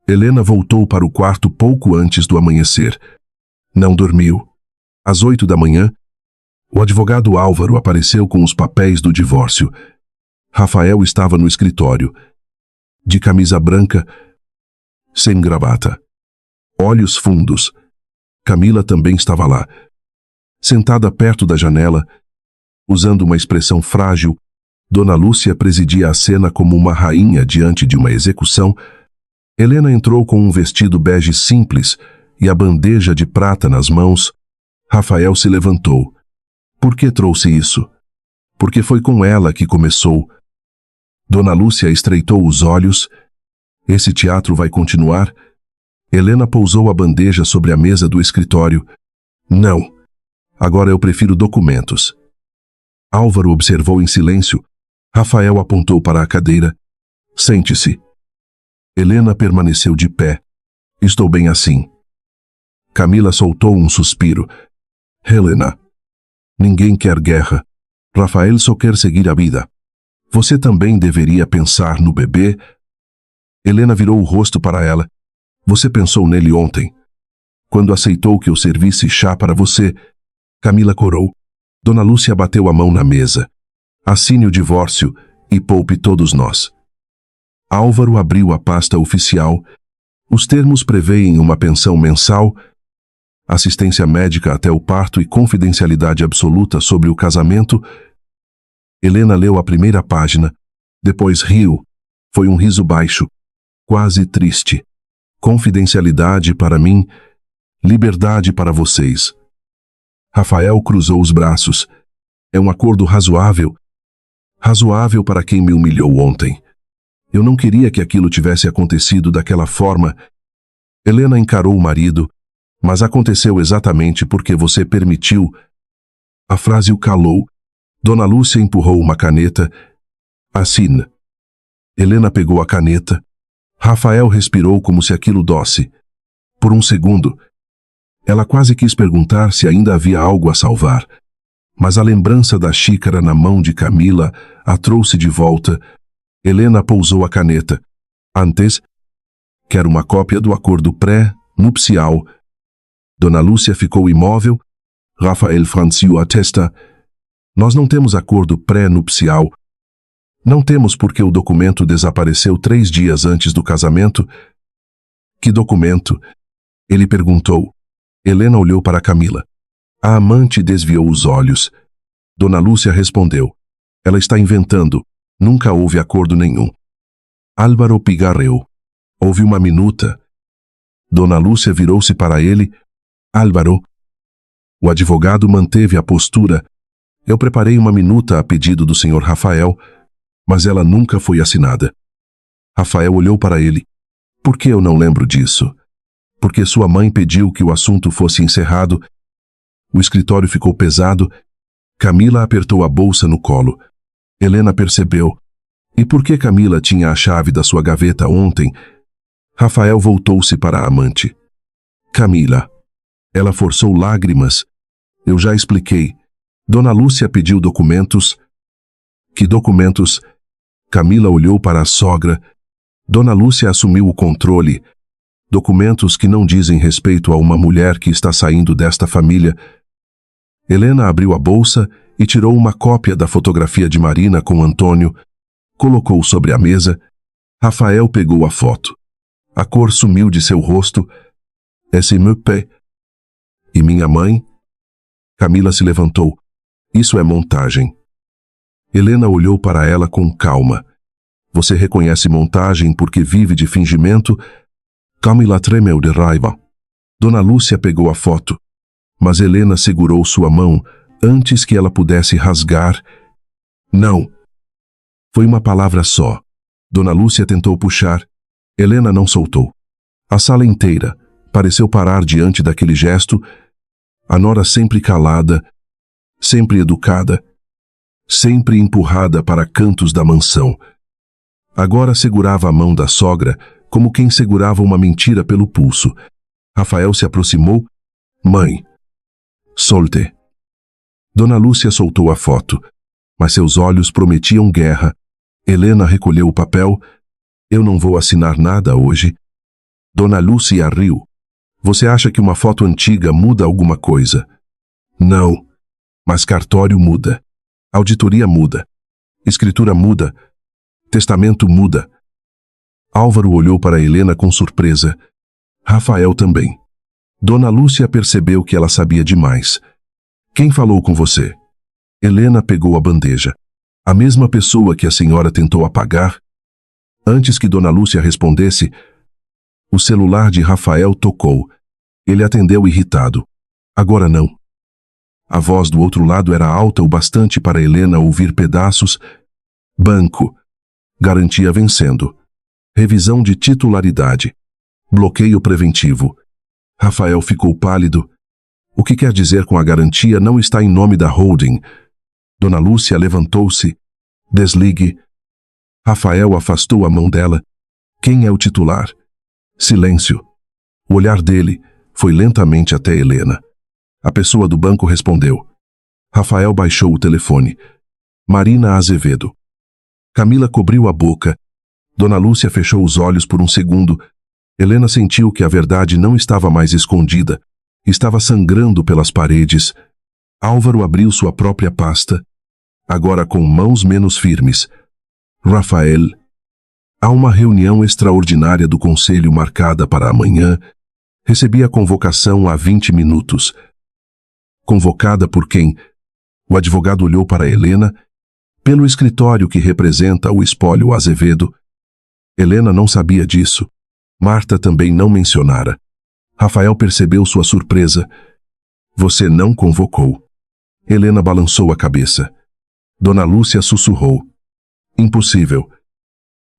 Helena voltou para o quarto pouco antes do amanhecer. Não dormiu. Às 8 da manhã, o advogado Álvaro apareceu com os papéis do divórcio. Rafael estava no escritório, de camisa branca, sem gravata. Olhos fundos. Camila também estava lá. Sentada perto da janela, usando uma expressão frágil, Dona Lúcia presidia a cena como uma rainha diante de uma execução. Helena entrou com um vestido bege simples e a bandeja de prata nas mãos. Rafael se levantou. Por que trouxe isso? Porque foi com ela que começou. Dona Lúcia estreitou os olhos. Esse teatro vai continuar? Helena pousou a bandeja sobre a mesa do escritório. Não. Agora eu prefiro documentos. Álvaro observou em silêncio. Rafael apontou para a cadeira. Sente-se. Helena permaneceu de pé. Estou bem assim. Camila soltou um suspiro. Helena. Ninguém quer guerra. Rafael só quer seguir a vida. Você também deveria pensar no bebê. Helena virou o rosto para ela. Você pensou nele ontem. quando aceitou que eu servisse chá para você. Camila corou. Dona Lúcia bateu a mão na mesa. Assine o divórcio e poupe todos nós. Álvaro abriu a pasta oficial. Os termos prevêem uma pensão mensal, assistência médica até o parto e confidencialidade absoluta sobre o casamento. Helena leu a primeira página, depois riu. Foi um riso baixo, quase triste. Confidencialidade para mim, liberdade para vocês. Rafael cruzou os braços. É um acordo razoável. Razoável para quem me humilhou ontem. Eu não queria que aquilo tivesse acontecido daquela forma. Helena encarou o marido, mas aconteceu exatamente porque você permitiu. A frase o calou. Dona Lúcia empurrou uma caneta. Assina. Helena pegou a caneta. Rafael respirou como se aquilo dosse. Por um segundo, ela quase quis perguntar se ainda havia algo a salvar. Mas a lembrança da xícara na mão de Camila a trouxe de volta. Helena pousou a caneta. Antes, quero uma cópia do acordo pré-nupcial. Dona Lúcia ficou imóvel. Rafael franziu a testa. Nós não temos acordo pré-nupcial. Não temos porque o documento desapareceu 3 dias antes do casamento. Que documento? Ele perguntou. Helena olhou para Camila. A amante desviou os olhos. Dona Lúcia respondeu. Ela está inventando. Nunca houve acordo nenhum. Álvaro pigarreou. Houve uma minuta. Dona Lúcia virou-se para ele. Álvaro. O advogado manteve a postura. Eu preparei uma minuta a pedido do Sr. Rafael, mas ela nunca foi assinada. Rafael olhou para ele. Por que eu não lembro disso? Porque sua mãe pediu que o assunto fosse encerrado. O escritório ficou pesado. Camila apertou a bolsa no colo. Helena percebeu. E por que Camila tinha a chave da sua gaveta ontem? Rafael voltou-se para a amante. Camila. Ela forçou lágrimas. Eu já expliquei. Dona Lúcia pediu documentos. Que documentos? Camila olhou para a sogra. Dona Lúcia assumiu o controle. Documentos que não dizem respeito a uma mulher que está saindo desta família. Helena abriu a bolsa e tirou uma cópia da fotografia de Marina com Antônio. Colocou sobre a mesa. Rafael pegou a foto. A cor sumiu de seu rosto. Esse meu pé. E minha mãe? Camila se levantou. Isso é montagem. Helena olhou para ela com calma. Você reconhece montagem porque vive de fingimento? Camila tremeu de raiva. Dona Lúcia pegou a foto, mas Helena segurou sua mão antes que ela pudesse rasgar. Não. Foi uma palavra só. Dona Lúcia tentou puxar. Helena não soltou. A sala inteira pareceu parar diante daquele gesto. A nora sempre calada, sempre educada, sempre empurrada para cantos da mansão. Agora segurava a mão da sogra como quem segurava uma mentira pelo pulso. Rafael se aproximou. Mãe. Solte. Dona Lúcia soltou a foto, mas seus olhos prometiam guerra. Helena recolheu o papel. Eu não vou assinar nada hoje. Dona Lúcia riu. Você acha que uma foto antiga muda alguma coisa? Não. Mas cartório muda. Auditoria muda. Escritura muda. Testamento muda. Álvaro olhou para Helena com surpresa. Rafael também. Dona Lúcia percebeu que ela sabia demais. Quem falou com você? Helena pegou a bandeja. A mesma pessoa que a senhora tentou apagar? Antes que Dona Lúcia respondesse, o celular de Rafael tocou. Ele atendeu irritado. Agora não. A voz do outro lado era alta o bastante para Helena ouvir pedaços. Banco. Garantia vencendo. Revisão de titularidade. Bloqueio preventivo. Rafael ficou pálido. O que quer dizer com a garantia não está em nome da holding? Dona Lúcia levantou-se. Desligue. Rafael afastou a mão dela. Quem é o titular? Silêncio. O olhar dele foi lentamente até Helena. A pessoa do banco respondeu. Rafael baixou o telefone. Marina Azevedo. Camila cobriu a boca. Dona Lúcia fechou os olhos por um segundo. Helena sentiu que a verdade não estava mais escondida, estava sangrando pelas paredes. Álvaro abriu sua própria pasta, agora com mãos menos firmes. Rafael, há uma reunião extraordinária do conselho marcada para amanhã. Recebi a convocação há 20 minutos. Convocada por quem? O advogado olhou para Helena. Pelo escritório que representa o espólio Azevedo. Helena não sabia disso. Marta também não mencionara. Rafael percebeu sua surpresa. Você não convocou. Helena balançou a cabeça. Dona Lúcia sussurrou. Impossível.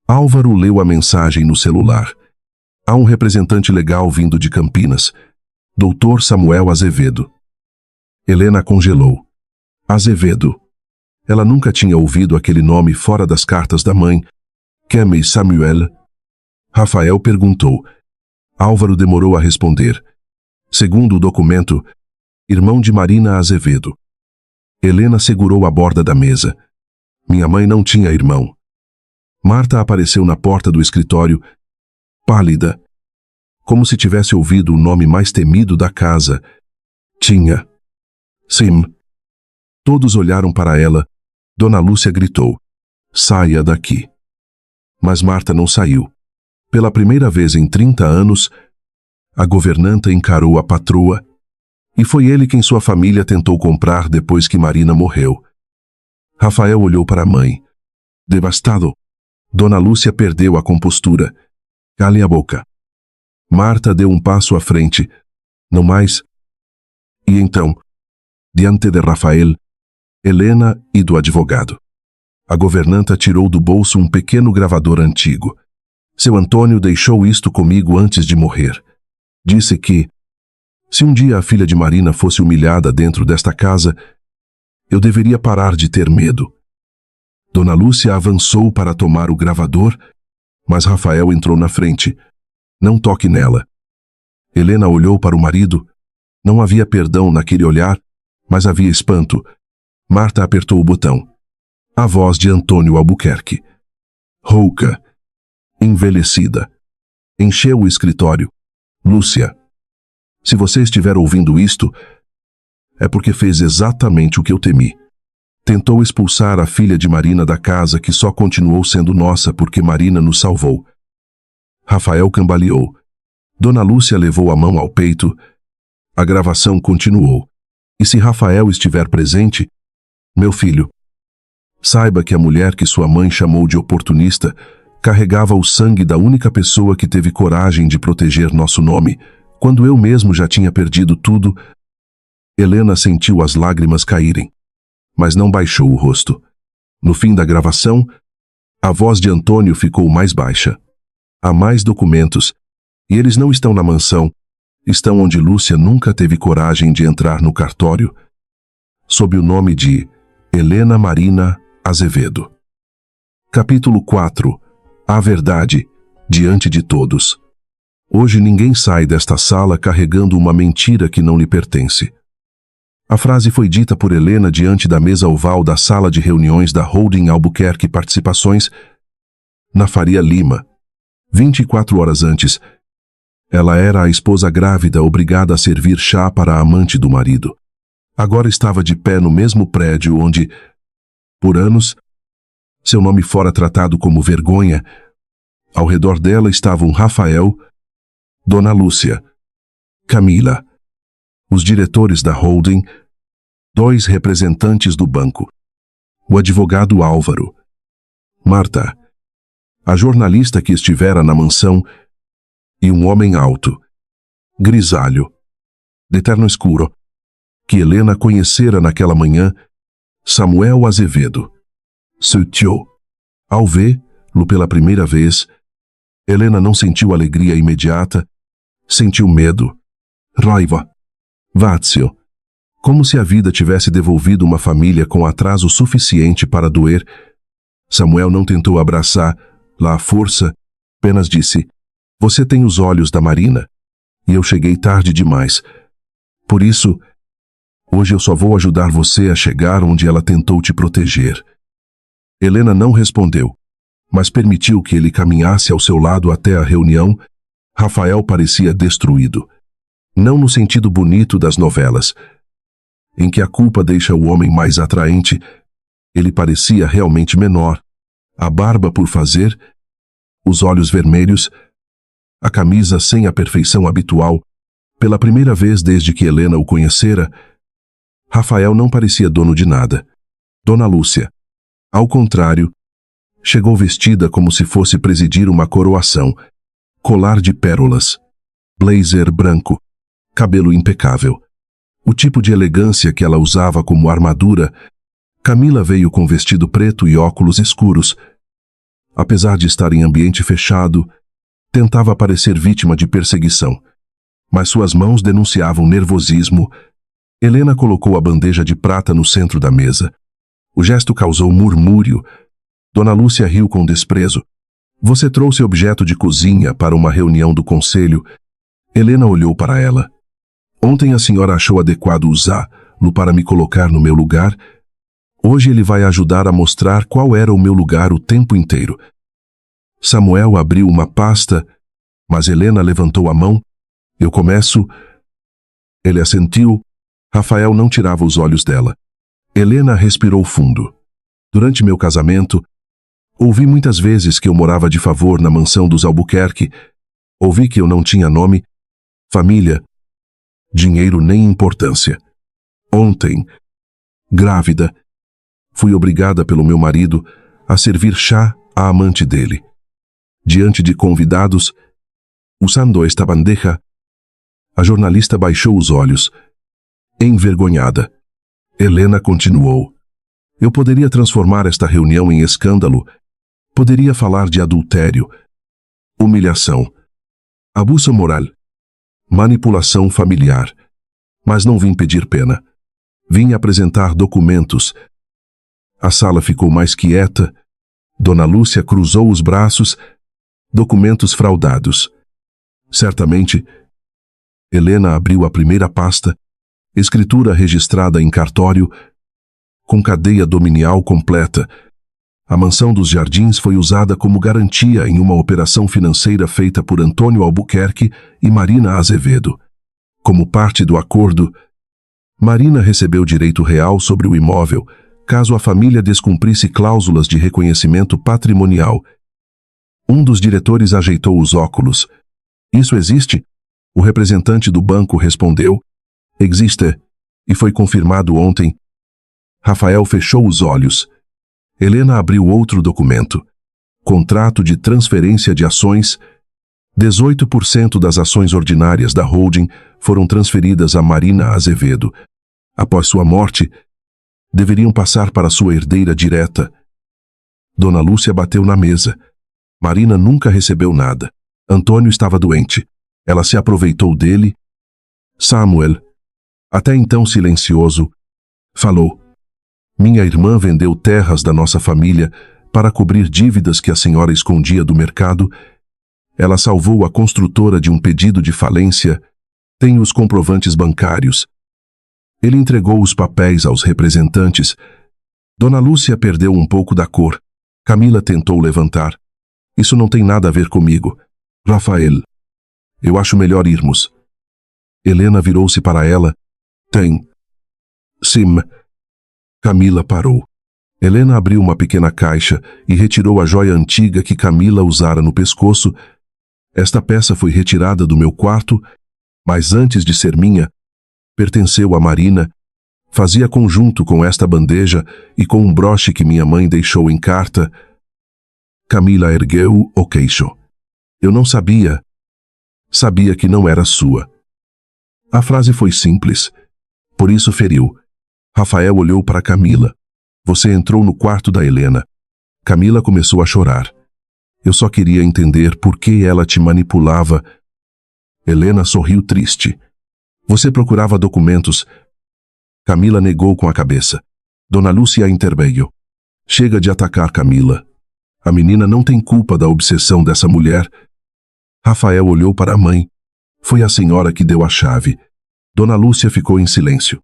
Álvaro leu a mensagem no celular. Há um representante legal vindo de Campinas. Dr. Samuel Azevedo. Helena congelou. Azevedo. Ela nunca tinha ouvido aquele nome fora das cartas da mãe. Quem é Samuel? Rafael perguntou. Álvaro demorou a responder. Segundo o documento, irmão de Marina Azevedo. Helena segurou a borda da mesa. Minha mãe não tinha irmão. Marta apareceu na porta do escritório, pálida, como se tivesse ouvido o nome mais temido da casa. Tinha. Sim. Todos olharam para ela. Dona Lúcia gritou. Saia daqui. Mas Marta não saiu. Pela primeira vez em 30 anos, a governanta encarou a patroa, e foi ele quem sua família tentou comprar depois que Marina morreu. Rafael olhou para a mãe. Devastado. Dona Lúcia perdeu a compostura. Cale a boca. Marta deu um passo à frente. Não mais. E então, diante de Rafael, Helena e do advogado, a governanta tirou do bolso um pequeno gravador antigo. Seu Antônio deixou isto comigo antes de morrer. Disse que, se um dia a filha de Marina fosse humilhada dentro desta casa, eu deveria parar de ter medo. Dona Lúcia avançou para tomar o gravador, mas Rafael entrou na frente. Não toque nela. Helena olhou para o marido. Não havia perdão naquele olhar, mas havia espanto. Marta apertou o botão. A voz de Antônio Albuquerque. Rouca. Envelhecida. Encheu o escritório. Lúcia. Se você estiver ouvindo isto, é porque fez exatamente o que eu temi. Tentou expulsar a filha de Marina da casa que só continuou sendo nossa porque Marina nos salvou. Rafael cambaleou. Dona Lúcia levou a mão ao peito. A gravação continuou. E se Rafael estiver presente, meu filho, saiba que a mulher que sua mãe chamou de oportunista carregava o sangue da única pessoa que teve coragem de proteger nosso nome, quando eu mesmo já tinha perdido tudo. Helena sentiu as lágrimas caírem, mas não baixou o rosto. No fim da gravação, a voz de Antônio ficou mais baixa. Há mais documentos, e eles não estão na mansão, estão onde Lúcia nunca teve coragem de entrar no cartório, sob o nome de Helena Marina Azevedo. Capítulo 4. A verdade, diante de todos. Hoje ninguém sai desta sala carregando uma mentira que não lhe pertence. A frase foi dita por Helena diante da mesa oval da sala de reuniões da Holding Albuquerque Participações, na Faria Lima. 24 horas antes, ela era a esposa grávida obrigada a servir chá para a amante do marido. Agora estava de pé no mesmo prédio onde, por anos, seu nome fora tratado como vergonha. Ao redor dela estavam Rafael, Dona Lúcia, Camila, os diretores da holding, 2 representantes do banco, o advogado Álvaro, Marta, a jornalista que estivera na mansão e um homem alto, grisalho, de terno escuro, que Helena conhecera naquela manhã, Samuel Azevedo. Seu tio. Ao vê-lo pela primeira vez, Helena não sentiu alegria imediata, sentiu medo, raiva, vazio, como se a vida tivesse devolvido uma família com atraso suficiente para doer. Samuel não tentou abraçar-la à força, apenas disse: Você tem os olhos da Marina, e eu cheguei tarde demais. Por isso, hoje eu só vou ajudar você a chegar onde ela tentou te proteger. Helena não respondeu, mas permitiu que ele caminhasse ao seu lado até a reunião. Rafael parecia destruído. Não no sentido bonito das novelas, em que a culpa deixa o homem mais atraente. Ele parecia realmente menor. A barba por fazer, os olhos vermelhos, a camisa sem a perfeição habitual. Pela primeira vez desde que Helena o conhecera, Rafael não parecia dono de nada. Dona Lúcia, ao contrário, chegou vestida como se fosse presidir uma coroação. Colar de pérolas, blazer branco, cabelo impecável. O tipo de elegância que ela usava como armadura. Camila veio com vestido preto e óculos escuros. Apesar de estar em ambiente fechado, tentava parecer vítima de perseguição. Mas suas mãos denunciavam nervosismo. Helena colocou a bandeja de prata no centro da mesa. O gesto causou murmúrio. Dona Lúcia riu com desprezo. Você trouxe objeto de cozinha para uma reunião do conselho. Helena olhou para ela. Ontem a senhora achou adequado usá-lo para me colocar no meu lugar. Hoje ele vai ajudar a mostrar qual era o meu lugar o tempo inteiro. Samuel abriu uma pasta, mas Helena levantou a mão. Eu começo. Ele assentiu. Rafael não tirava os olhos dela. Helena respirou fundo. Durante meu casamento, ouvi muitas vezes que eu morava de favor na mansão dos Albuquerque. Ouvi que eu não tinha nome, família, dinheiro nem importância. Ontem, grávida, fui obrigada pelo meu marido a servir chá à amante dele. Diante de convidados, usando esta bandeja, a jornalista baixou os olhos, envergonhada. Helena continuou. Eu poderia transformar esta reunião em escândalo, poderia falar de adultério, humilhação, abuso moral, manipulação familiar, mas não vim pedir pena. Vim apresentar documentos. A sala ficou mais quieta. Dona Lúcia cruzou os braços. Documentos fraudados. Certamente, Helena abriu a primeira pasta, escritura registrada em cartório, com cadeia dominial completa. A mansão dos Jardins foi usada como garantia em uma operação financeira feita por Antônio Albuquerque e Marina Azevedo. Como parte do acordo, Marina recebeu direito real sobre o imóvel, caso a família descumprisse cláusulas de reconhecimento patrimonial. Um dos diretores ajeitou os óculos. Isso existe? O representante do banco respondeu. Existe, e foi confirmado ontem. Rafael fechou os olhos. Helena abriu outro documento. Contrato de transferência de ações. 18% das ações ordinárias da holding foram transferidas a Marina Azevedo. Após sua morte, deveriam passar para sua herdeira direta. Dona Lúcia bateu na mesa. Marina nunca recebeu nada. Antônio estava doente. Ela se aproveitou dele. Samuel, até então silencioso, falou. Minha irmã vendeu terras da nossa família para cobrir dívidas que a senhora escondia do mercado. Ela salvou a construtora de um pedido de falência. Tem os comprovantes bancários. Ele entregou os papéis aos representantes. Dona Lúcia perdeu um pouco da cor. Camila tentou levantar. Isso não tem nada a ver comigo. Rafael, eu acho melhor irmos. Helena virou-se para ela. Tem. Sim. Camila parou. Helena abriu uma pequena caixa e retirou a joia antiga que Camila usara no pescoço. Esta peça foi retirada do meu quarto, mas antes de ser minha, pertenceu a Marina. Fazia conjunto com esta bandeja e com um broche que minha mãe deixou em carta. Camila ergueu o queixo. Eu não sabia. Sabia que não era sua. A frase foi simples. Por isso feriu. Rafael olhou para Camila. Você entrou no quarto da Helena. Camila começou a chorar. Eu só queria entender por que ela te manipulava. Helena sorriu triste. Você procurava documentos. Camila negou com a cabeça. Dona Lúcia interveio. Chega de atacar Camila. A menina não tem culpa da obsessão dessa mulher. Rafael olhou para a mãe. Foi a senhora que deu a chave. Dona Lúcia ficou em silêncio.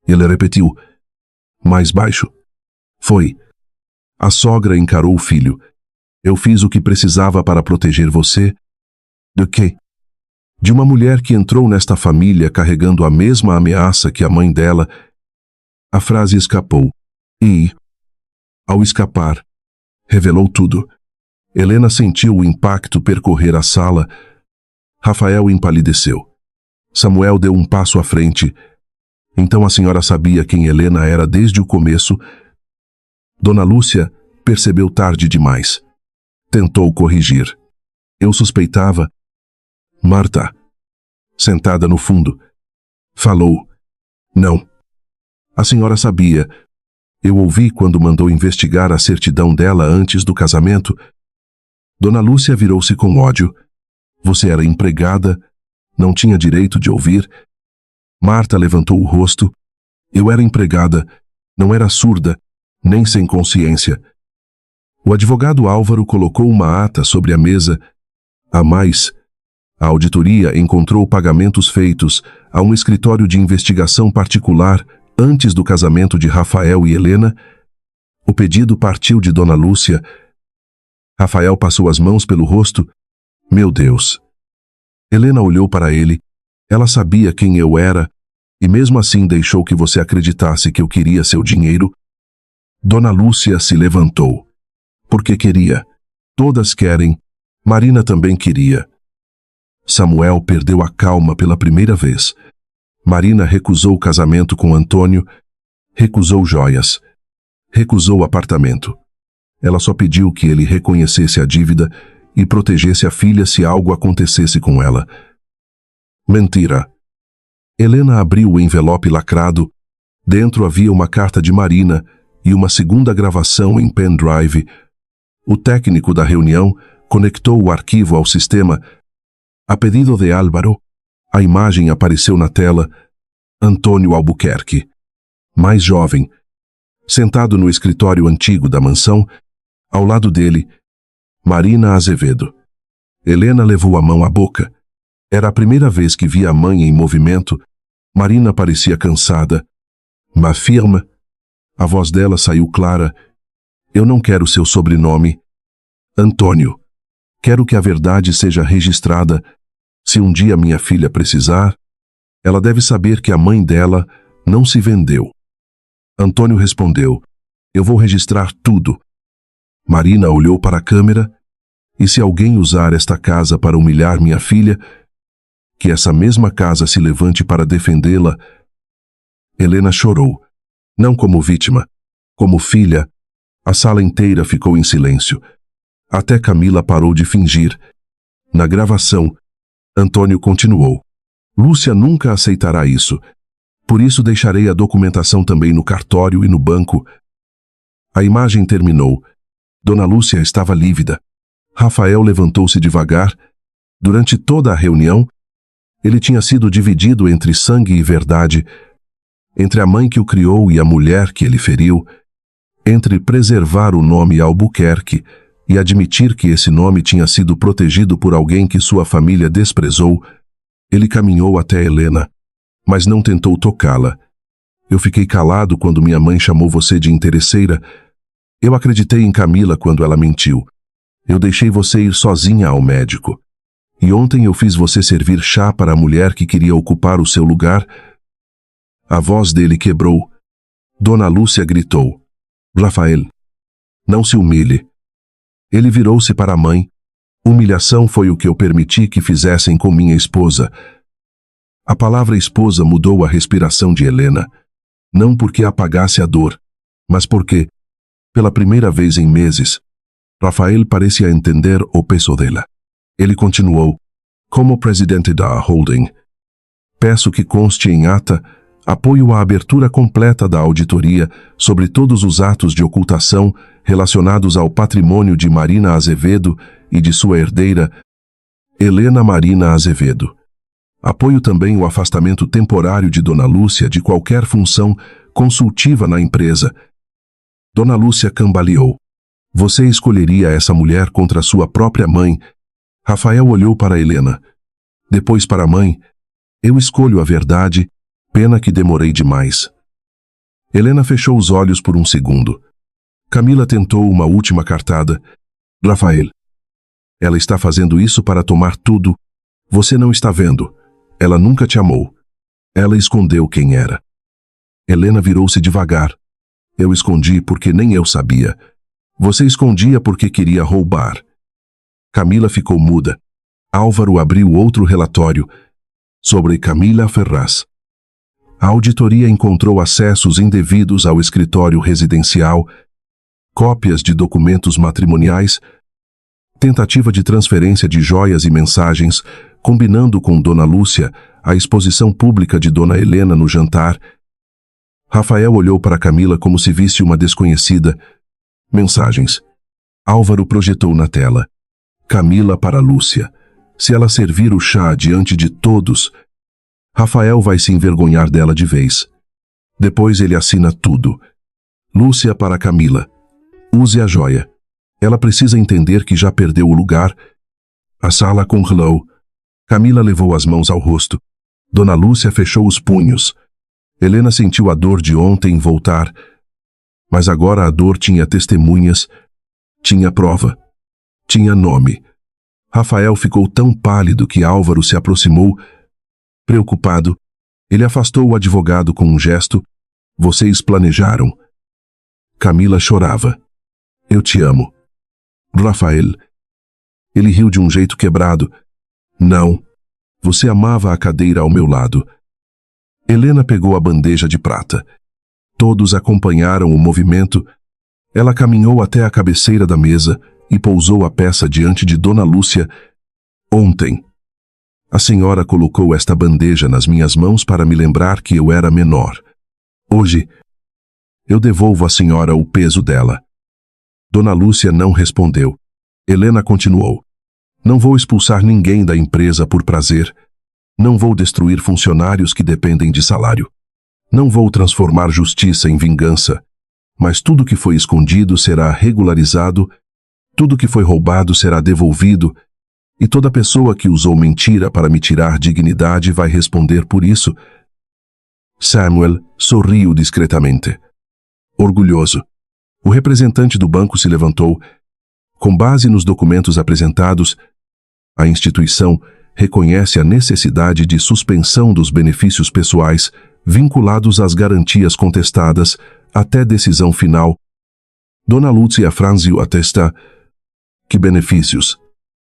Ele repetiu, mais baixo. Foi. A sogra encarou o filho. Eu fiz o que precisava para proteger você. De quê? De uma mulher que entrou nesta família carregando a mesma ameaça que a mãe dela. A frase escapou. E, ao escapar, revelou tudo. Helena sentiu o impacto percorrer a sala. Rafael empalideceu. Samuel deu um passo à frente. Então a senhora sabia quem Helena era desde o começo. Dona Lúcia percebeu tarde demais. Tentou corrigir. Eu suspeitava. Marta, sentada no fundo, falou. Não. A senhora sabia. Eu ouvi quando mandou investigar a certidão dela antes do casamento. Dona Lúcia virou-se com ódio. Você era empregada, não tinha direito de ouvir. Marta levantou o rosto. Eu era empregada, não era surda, nem sem consciência. O advogado Álvaro colocou uma ata sobre a mesa. A mais, a auditoria encontrou pagamentos feitos a um escritório de investigação particular antes do casamento de Rafael e Helena. O pedido partiu de Dona Lúcia. Rafael passou as mãos pelo rosto. Meu Deus! Helena olhou para ele. Ela sabia quem eu era, e mesmo assim deixou que você acreditasse que eu queria seu dinheiro. Dona Lúcia se levantou. Porque queria. Todas querem. Marina também queria. Samuel perdeu a calma pela primeira vez. Marina recusou o casamento com Antônio, recusou joias, recusou apartamento. Ela só pediu que ele reconhecesse a dívida e protegesse a filha se algo acontecesse com ela. Mentira. Helena abriu o envelope lacrado. Dentro havia uma carta de Marina e uma segunda gravação em pendrive. O técnico da reunião conectou o arquivo ao sistema. A pedido de Álvaro, a imagem apareceu na tela. Antônio Albuquerque, mais jovem, sentado no escritório antigo da mansão, ao lado dele, Marina Azevedo. Helena levou a mão à boca. Era a primeira vez que via a mãe em movimento. Marina parecia cansada. Mas firme. A voz dela saiu clara. Eu não quero seu sobrenome. Antônio. Quero que a verdade seja registrada. Se um dia minha filha precisar, ela deve saber que a mãe dela não se vendeu. Antônio respondeu. Eu vou registrar tudo. Marina olhou para a câmera. E se alguém usar esta casa para humilhar minha filha, que essa mesma casa se levante para defendê-la. Helena chorou. Não como vítima, como filha. A sala inteira ficou em silêncio. Até Camila parou de fingir. Na gravação, Antônio continuou. Lúcia nunca aceitará isso. Por isso deixarei a documentação também no cartório e no banco. A imagem terminou. Dona Lúcia estava lívida. Rafael levantou-se devagar. Durante toda a reunião, ele tinha sido dividido entre sangue e verdade, entre a mãe que o criou e a mulher que ele feriu, entre preservar o nome Albuquerque e admitir que esse nome tinha sido protegido por alguém que sua família desprezou. Ele caminhou até Helena, mas não tentou tocá-la. Eu fiquei calado quando minha mãe chamou você de interesseira. Eu acreditei em Camila quando ela mentiu. Eu deixei você ir sozinha ao médico. E ontem eu fiz você servir chá para a mulher que queria ocupar o seu lugar. A voz dele quebrou. Dona Lúcia gritou. Rafael, não se humilhe. Ele virou-se para a mãe. Humilhação foi o que eu permiti que fizessem com minha esposa. A palavra esposa mudou a respiração de Helena. Não porque apagasse a dor, mas porque, pela primeira vez em meses, Rafael parecia entender o peso dela. Ele continuou. Como presidente da holding, peço que conste em ata apoio à abertura completa da auditoria sobre todos os atos de ocultação relacionados ao patrimônio de Marina Azevedo e de sua herdeira, Helena Marina Azevedo. Apoio também o afastamento temporário de Dona Lúcia de qualquer função consultiva na empresa. Dona Lúcia cambaleou. Você escolheria essa mulher contra sua própria mãe? Rafael olhou para Helena. Depois para a mãe. Eu escolho a verdade, pena que demorei demais. Helena fechou os olhos por um segundo. Camila tentou uma última cartada. Rafael. Ela está fazendo isso para tomar tudo. Você não está vendo. Ela nunca te amou. Ela escondeu quem era. Helena virou-se devagar. Eu escondi porque nem eu sabia. Você escondia porque queria roubar. Camila ficou muda. Álvaro abriu outro relatório sobre Camila Ferraz. A auditoria encontrou acessos indevidos ao escritório residencial, cópias de documentos matrimoniais, tentativa de transferência de joias e mensagens, combinando com Dona Lúcia a exposição pública de Dona Helena no jantar. Rafael olhou para Camila como se visse uma desconhecida. Mensagens. Álvaro projetou na tela. Camila para Lúcia. Se ela servir o chá diante de todos, Rafael vai se envergonhar dela de vez. Depois ele assina tudo. Lúcia para Camila. Use a joia. Ela precisa entender que já perdeu o lugar. A sala congelou. Camila levou as mãos ao rosto. Dona Lúcia fechou os punhos. Helena sentiu a dor de ontem voltar. Mas agora a dor tinha testemunhas, tinha prova, tinha nome. Rafael ficou tão pálido que Álvaro se aproximou. Preocupado, ele afastou o advogado com um gesto. Vocês planejaram. Camila chorava. Eu te amo. Rafael. Ele riu de um jeito quebrado. Não. Você amava a cadeira ao meu lado. Helena pegou a bandeja de prata. Todos acompanharam o movimento. Ela caminhou até a cabeceira da mesa e pousou a peça diante de Dona Lúcia. Ontem, a senhora colocou esta bandeja nas minhas mãos para me lembrar que eu era menor. Hoje, eu devolvo à senhora o peso dela. Dona Lúcia não respondeu. Helena continuou. Não vou expulsar ninguém da empresa por prazer. Não vou destruir funcionários que dependem de salário. Não vou transformar justiça em vingança. Mas tudo que foi escondido será regularizado, tudo que foi roubado será devolvido, e toda pessoa que usou mentira para me tirar dignidade vai responder por isso. Samuel sorriu discretamente. Orgulhoso. O representante do banco se levantou. Com base nos documentos apresentados, a instituição reconhece a necessidade de suspensão dos benefícios pessoais vinculados às garantias contestadas até decisão final. Dona Lúcia franziu a testa. Que benefícios?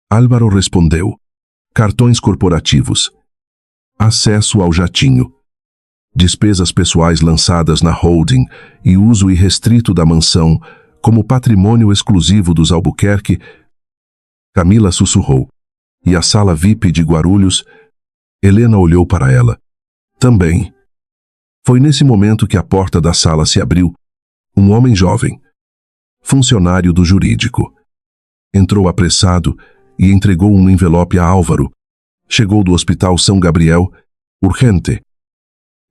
Álvaro respondeu. Cartões corporativos. Acesso ao jatinho. Despesas pessoais lançadas na holding e uso irrestrito da mansão como patrimônio exclusivo dos Albuquerque. Camila sussurrou. E a sala VIP de Guarulhos? Helena olhou para ela. Também. Foi nesse momento que a porta da sala se abriu. Um homem jovem, funcionário do jurídico. Entrou apressado e entregou um envelope a Álvaro. Chegou do Hospital São Gabriel, urgente.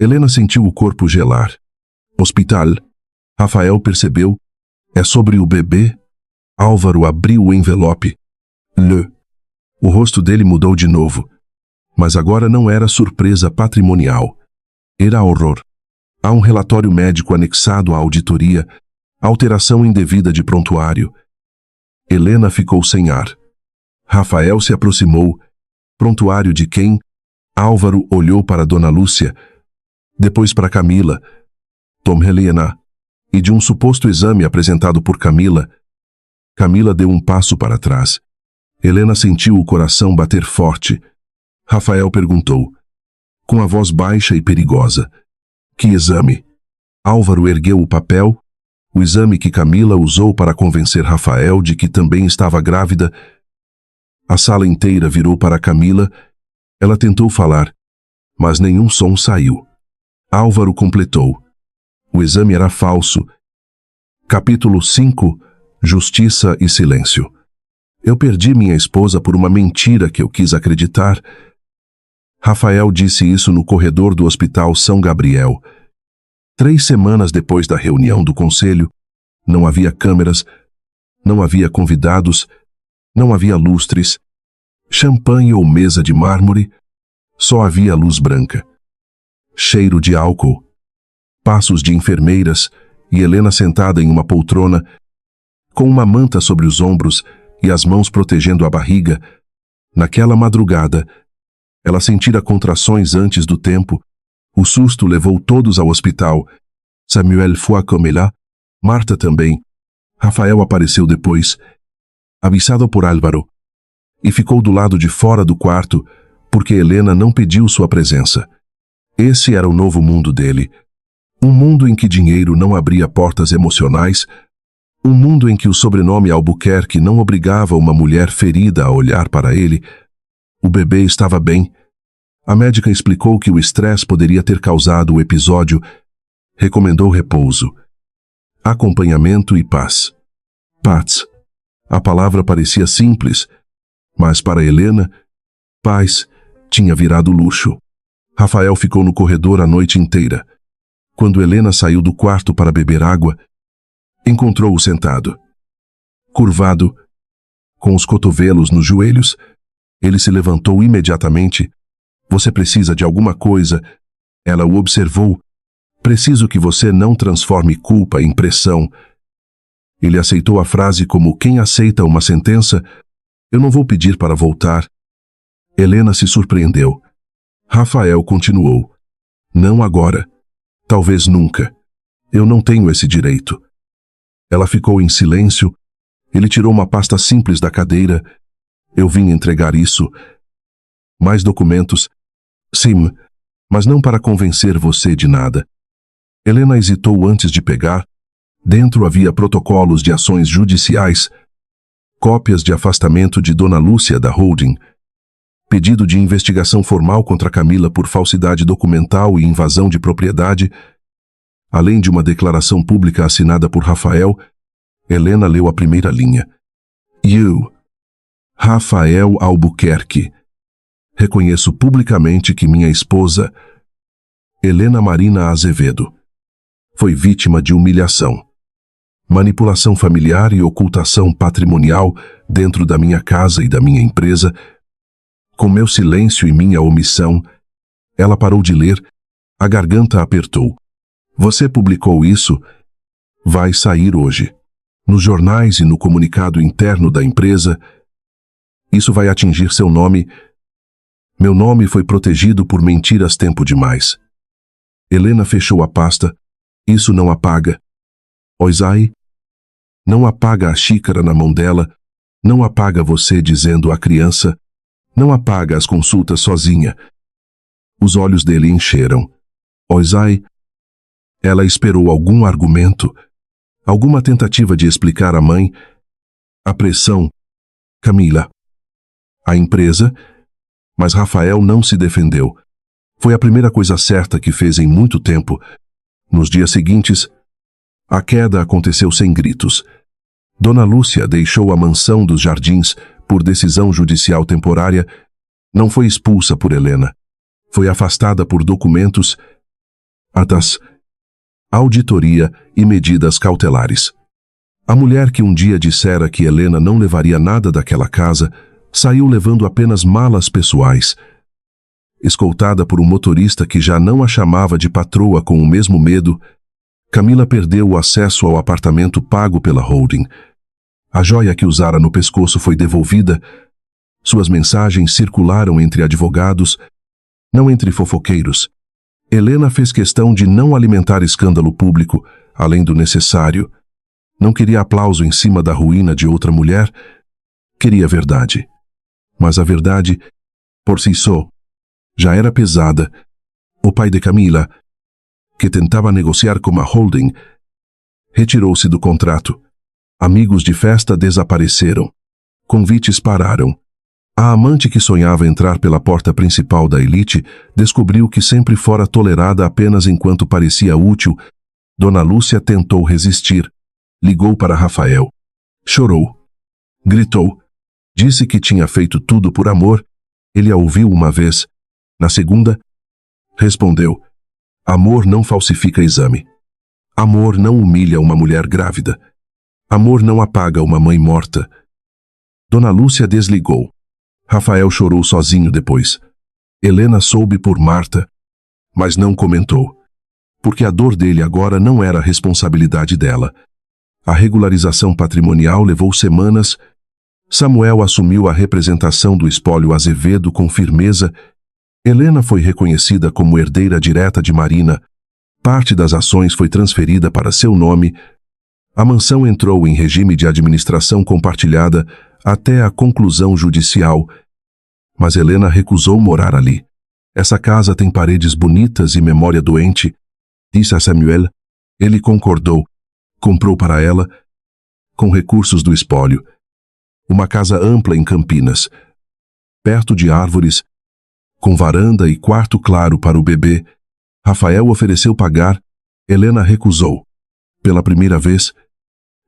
Helena sentiu o corpo gelar. Hospital. Rafael percebeu. É sobre o bebê? Álvaro abriu o envelope. O rosto dele mudou de novo. Mas agora não era surpresa patrimonial. Era horror. Há um relatório médico anexado à auditoria, alteração indevida de prontuário. Helena ficou sem ar. Rafael se aproximou. Prontuário de quem? Álvaro olhou para Dona Lúcia, depois para Camila. Tom Helena. E de um suposto exame apresentado por Camila. Camila deu um passo para trás. Helena sentiu o coração bater forte. Rafael perguntou, com a voz baixa e perigosa. Que exame? Álvaro ergueu o papel. O exame que Camila usou para convencer Rafael de que também estava grávida. A sala inteira virou para Camila. Ela tentou falar, mas nenhum som saiu. Álvaro completou. O exame era falso. Capítulo 5. Justiça e silêncio. Eu perdi minha esposa por uma mentira que eu quis acreditar. Rafael disse isso no corredor do Hospital São Gabriel. 3 semanas depois da reunião do conselho, não havia câmeras, não havia convidados, não havia lustres, champanhe ou mesa de mármore, só havia luz branca. Cheiro de álcool, passos de enfermeiras e Helena sentada em uma poltrona, com uma manta sobre os ombros e as mãos protegendo a barriga. Naquela madrugada, Ela sentira contrações antes do tempo. O susto levou todos ao hospital. Samuel foi comme là. Marta também. Rafael apareceu depois, avisado por Álvaro, e ficou do lado de fora do quarto, porque Helena não pediu sua presença. Esse era o novo mundo dele. Um mundo em que dinheiro não abria portas emocionais, um mundo em que o sobrenome Albuquerque não obrigava uma mulher ferida a olhar para ele. O bebê estava bem. A médica explicou que o estresse poderia ter causado o episódio. Recomendou repouso, acompanhamento e paz. Paz. A palavra parecia simples, mas para Helena, paz tinha virado luxo. Rafael ficou no corredor a noite inteira. Quando Helena saiu do quarto para beber água, encontrou-o sentado. Curvado, com os cotovelos nos joelhos, ele se levantou imediatamente. Você precisa de alguma coisa. Ela o observou. Preciso que você não transforme culpa em pressão. Ele aceitou a frase como quem aceita uma sentença. Eu não vou pedir para voltar. Helena se surpreendeu. Rafael continuou. Não agora. Talvez nunca. Eu não tenho esse direito. Ela ficou em silêncio. Ele tirou uma pasta simples da cadeira. Eu vim entregar isso. Mais documentos? Sim, mas não para convencer você de nada. Helena hesitou antes de pegar. Dentro havia protocolos de ações judiciais, cópias de afastamento de Dona Lúcia da holding, pedido de investigação formal contra Camila por falsidade documental e invasão de propriedade, além de uma declaração pública assinada por Rafael. Helena leu a primeira linha. Eu, Rafael Albuquerque, reconheço publicamente que minha esposa, Helena Marina Azevedo, foi vítima de humilhação, manipulação familiar e ocultação patrimonial dentro da minha casa e da minha empresa. Com meu silêncio e minha omissão, ela parou de ler, a garganta apertou. Você publicou isso? Vai sair hoje. Nos jornais e no comunicado interno da empresa. Isso vai atingir seu nome. Meu nome foi protegido por mentiras tempo demais. Helena fechou a pasta. Isso não apaga. Oisai, não apaga a xícara na mão dela, não apaga você dizendo à criança, não apaga as consultas sozinha. Os olhos dele encheram. Oisai, ela esperou algum argumento, alguma tentativa de explicar à mãe. A pressão. Camila. A empresa. Mas Rafael não se defendeu. Foi a primeira coisa certa que fez em muito tempo. Nos dias seguintes, a queda aconteceu sem gritos. Dona Lúcia deixou a mansão dos Jardins por decisão judicial temporária. Não foi expulsa por Helena. Foi afastada por documentos, atas, auditoria e medidas cautelares. A mulher que um dia dissera que Helena não levaria nada daquela casa, saiu levando apenas malas pessoais. Escoltada por um motorista que já não a chamava de patroa com o mesmo medo, Camila perdeu o acesso ao apartamento pago pela holding. A joia que usara no pescoço foi devolvida. Suas mensagens circularam entre advogados, não entre fofoqueiros. Helena fez questão de não alimentar escândalo público, além do necessário. Não queria aplauso em cima da ruína de outra mulher. Queria verdade. Mas a verdade, por si só, já era pesada. O pai de Camila, que tentava negociar com a holding, retirou-se do contrato. Amigos de festa desapareceram. Convites pararam. A amante que sonhava entrar pela porta principal da elite descobriu que sempre fora tolerada apenas enquanto parecia útil. Dona Lúcia tentou resistir. Ligou para Rafael. Chorou. Gritou. Disse que tinha feito tudo por amor. Ele a ouviu uma vez. Na segunda, respondeu: amor não falsifica exame. Amor não humilha uma mulher grávida. Amor não apaga uma mãe morta. Dona Lúcia desligou. Rafael chorou sozinho depois. Helena soube por Marta, mas não comentou. Porque a dor dele agora não era a responsabilidade dela. A regularização patrimonial levou semanas. Samuel assumiu a representação do espólio Azevedo com firmeza. Helena foi reconhecida como herdeira direta de Marina, parte das ações foi transferida para seu nome, a mansão entrou em regime de administração compartilhada até a conclusão judicial, mas Helena recusou morar ali. Essa casa tem paredes bonitas e memória doente, disse a Samuel. Ele concordou. Comprou para ela, com recursos do espólio, uma casa ampla em Campinas, perto de árvores, com varanda e quarto claro para o bebê. Rafael ofereceu pagar, Helena recusou. Pela primeira vez,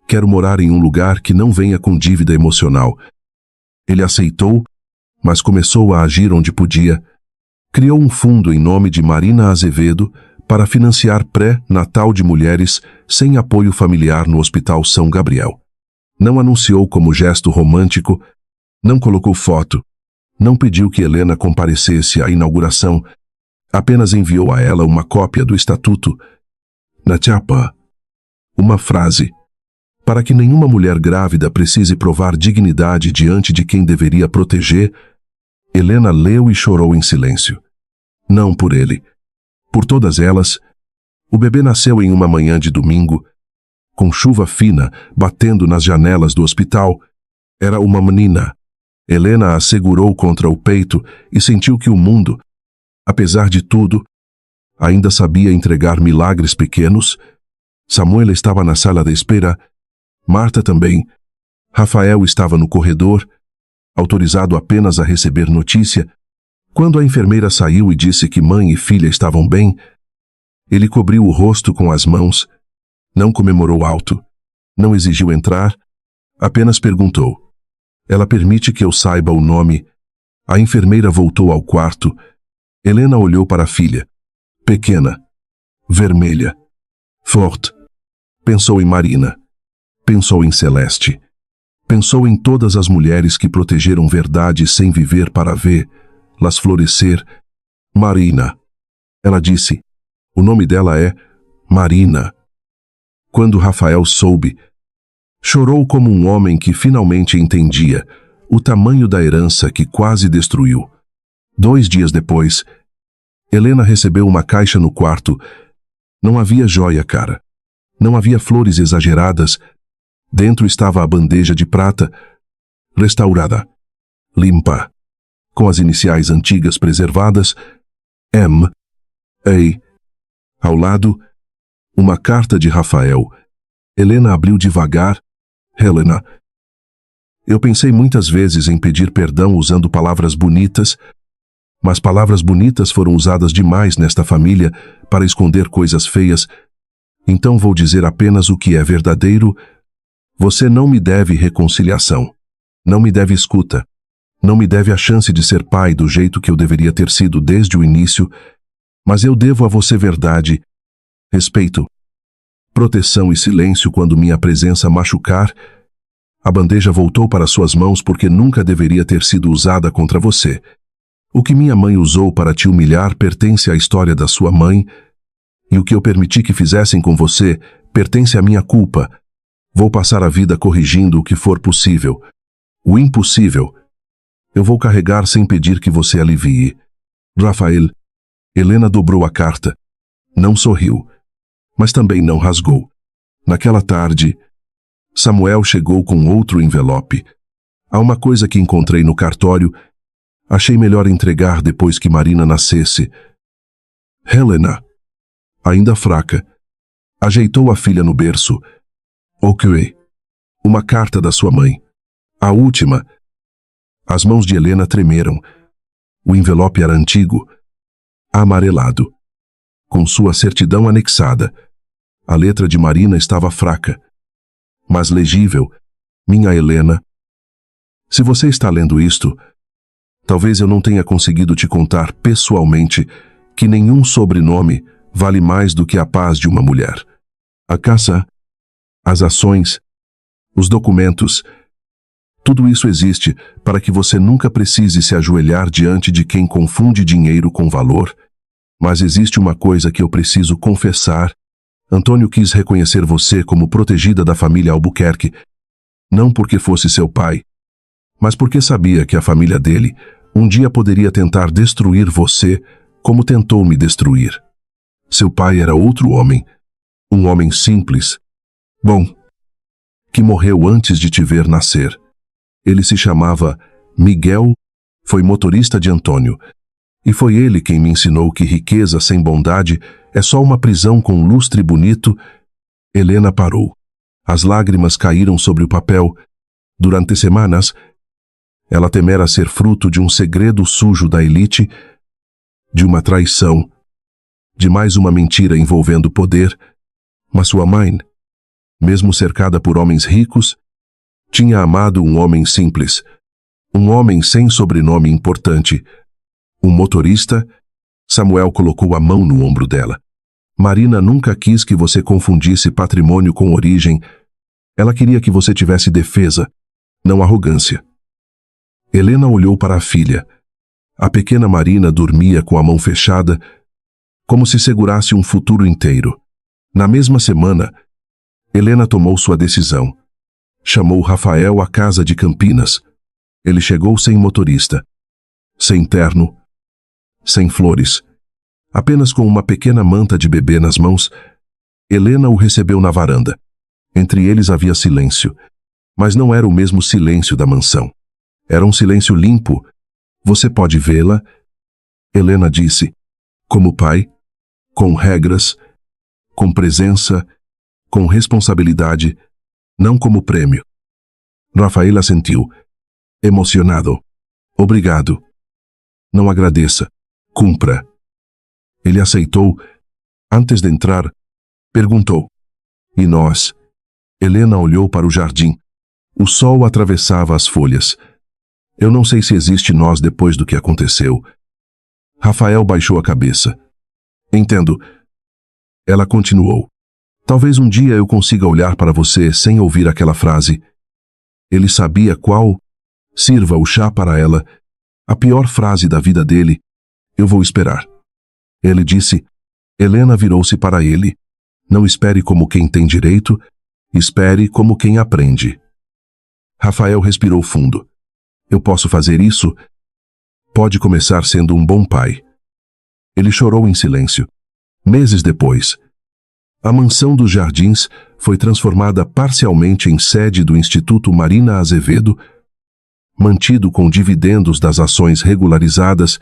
quero morar em um lugar que não venha com dívida emocional. Ele aceitou, mas começou a agir onde podia. Criou um fundo em nome de Marina Azevedo para financiar pré-natal de mulheres sem apoio familiar no Hospital São Gabriel. Não anunciou como gesto romântico, não colocou foto, não pediu que Helena comparecesse à inauguração, apenas enviou a ela uma cópia do estatuto. Na chapa, uma frase: para que nenhuma mulher grávida precise provar dignidade diante de quem deveria proteger. Helena leu e chorou em silêncio. Não por ele. Por todas elas. O bebê nasceu em uma manhã de domingo, com chuva fina batendo nas janelas do hospital. Era uma menina. Helena a segurou contra o peito e sentiu que o mundo, apesar de tudo, ainda sabia entregar milagres pequenos. Samuel estava na sala de espera, Marta também. Rafael estava no corredor, autorizado apenas a receber notícia. Quando a enfermeira saiu e disse que mãe e filha estavam bem, ele cobriu o rosto com as mãos, não comemorou alto, não exigiu entrar, apenas perguntou: ela permite que eu saiba o nome? A enfermeira voltou ao quarto. Helena olhou para a filha. Pequena, vermelha, forte. Pensou em Marina. Pensou em Celeste. Pensou em todas as mulheres que protegeram verdade sem viver para vê-las florescer. Marina. Ela disse. O nome dela é Marina. Quando Rafael soube, chorou como um homem que finalmente entendia o tamanho da herança que quase destruiu. 2 dias depois, Helena recebeu uma caixa no quarto. Não havia joia cara. Não havia flores exageradas. Dentro estava a bandeja de prata, restaurada, limpa, com as iniciais antigas preservadas, M.A. Ao lado, uma carta de Rafael. Helena abriu devagar. Helena. Eu pensei muitas vezes em pedir perdão usando palavras bonitas, mas palavras bonitas foram usadas demais nesta família para esconder coisas feias. Então vou dizer apenas o que é verdadeiro. Você não me deve reconciliação. Não me deve escuta. Não me deve a chance de ser pai do jeito que eu deveria ter sido desde o início, mas eu devo a você verdade, respeito, proteção e silêncio quando minha presença machucar. A bandeja voltou para suas mãos porque nunca deveria ter sido usada contra você. O que minha mãe usou para te humilhar pertence à história da sua mãe, e o que eu permiti que fizessem com você pertence à minha culpa. Vou passar a vida corrigindo o que for possível. O impossível, eu vou carregar sem pedir que você alivie. Rafael. Helena dobrou a carta. Não sorriu, mas também não rasgou. Naquela tarde, Samuel chegou com outro envelope. Há uma coisa que encontrei no cartório. Achei melhor entregar depois que Marina nascesse. Helena, ainda fraca, ajeitou a filha no berço. Ok. Uma carta da sua mãe. A última. As mãos de Helena tremeram. O envelope era antigo, amarelado, com sua certidão anexada. A letra de Marina estava fraca, mas legível. Minha Helena. Se você está lendo isto, talvez eu não tenha conseguido te contar pessoalmente que nenhum sobrenome vale mais do que a paz de uma mulher. A caça, as ações, os documentos, tudo isso existe para que você nunca precise se ajoelhar diante de quem confunde dinheiro com valor. Mas existe uma coisa que eu preciso confessar. Antônio quis reconhecer você como protegida da família Albuquerque, não porque fosse seu pai, mas porque sabia que a família dele, Um dia poderia tentar destruir você, como tentou me destruir. Seu pai era outro homem, um homem simples. Bom, que morreu antes de te ver nascer. Ele se chamava Miguel, foi motorista de Antônio. E foi ele quem me ensinou que riqueza sem bondade é só uma prisão com lustre bonito. Helena parou. As lágrimas caíram sobre o papel. Durante semanas, ela temera ser fruto de um segredo sujo da elite, de uma traição, de mais uma mentira envolvendo poder. Mas sua mãe, mesmo cercada por homens ricos, tinha amado um homem simples, um homem sem sobrenome importante. Um motorista. Samuel colocou a mão no ombro dela. Marina nunca quis que você confundisse patrimônio com origem. Ela queria que você tivesse defesa, não arrogância. Helena olhou para a filha. A pequena Marina dormia com a mão fechada, como se segurasse um futuro inteiro. Na mesma semana, Helena tomou sua decisão. Chamou Rafael à casa de Campinas. Ele chegou sem motorista, sem terno, sem flores, apenas com uma pequena manta de bebê nas mãos. Helena o recebeu na varanda. Entre eles havia silêncio, mas não era o mesmo silêncio da mansão. Era um silêncio limpo. Você pode vê-la? Helena disse. Como pai, com regras, com presença, com responsabilidade, não como prêmio. Rafael assentiu, emocionado. Obrigado. Não agradeça. Cumpra. Ele aceitou. Antes de entrar, perguntou. E nós? Helena olhou para o jardim. O sol atravessava as folhas. Eu não sei se existe nós depois do que aconteceu. Rafael baixou a cabeça. Entendo. Ela continuou. Talvez um dia eu consiga olhar para você sem ouvir aquela frase. Ele sabia qual. Sirva o chá para ela. A pior frase da vida dele. Eu vou esperar. Ele disse. Helena virou-se para ele. Não espere como quem tem direito, espere como quem aprende. Rafael respirou fundo. Eu posso fazer isso? Pode começar sendo um bom pai. Ele chorou em silêncio. Meses depois, a mansão dos Jardins foi transformada parcialmente em sede do Instituto Marina Azevedo, mantido com dividendos das ações regularizadas.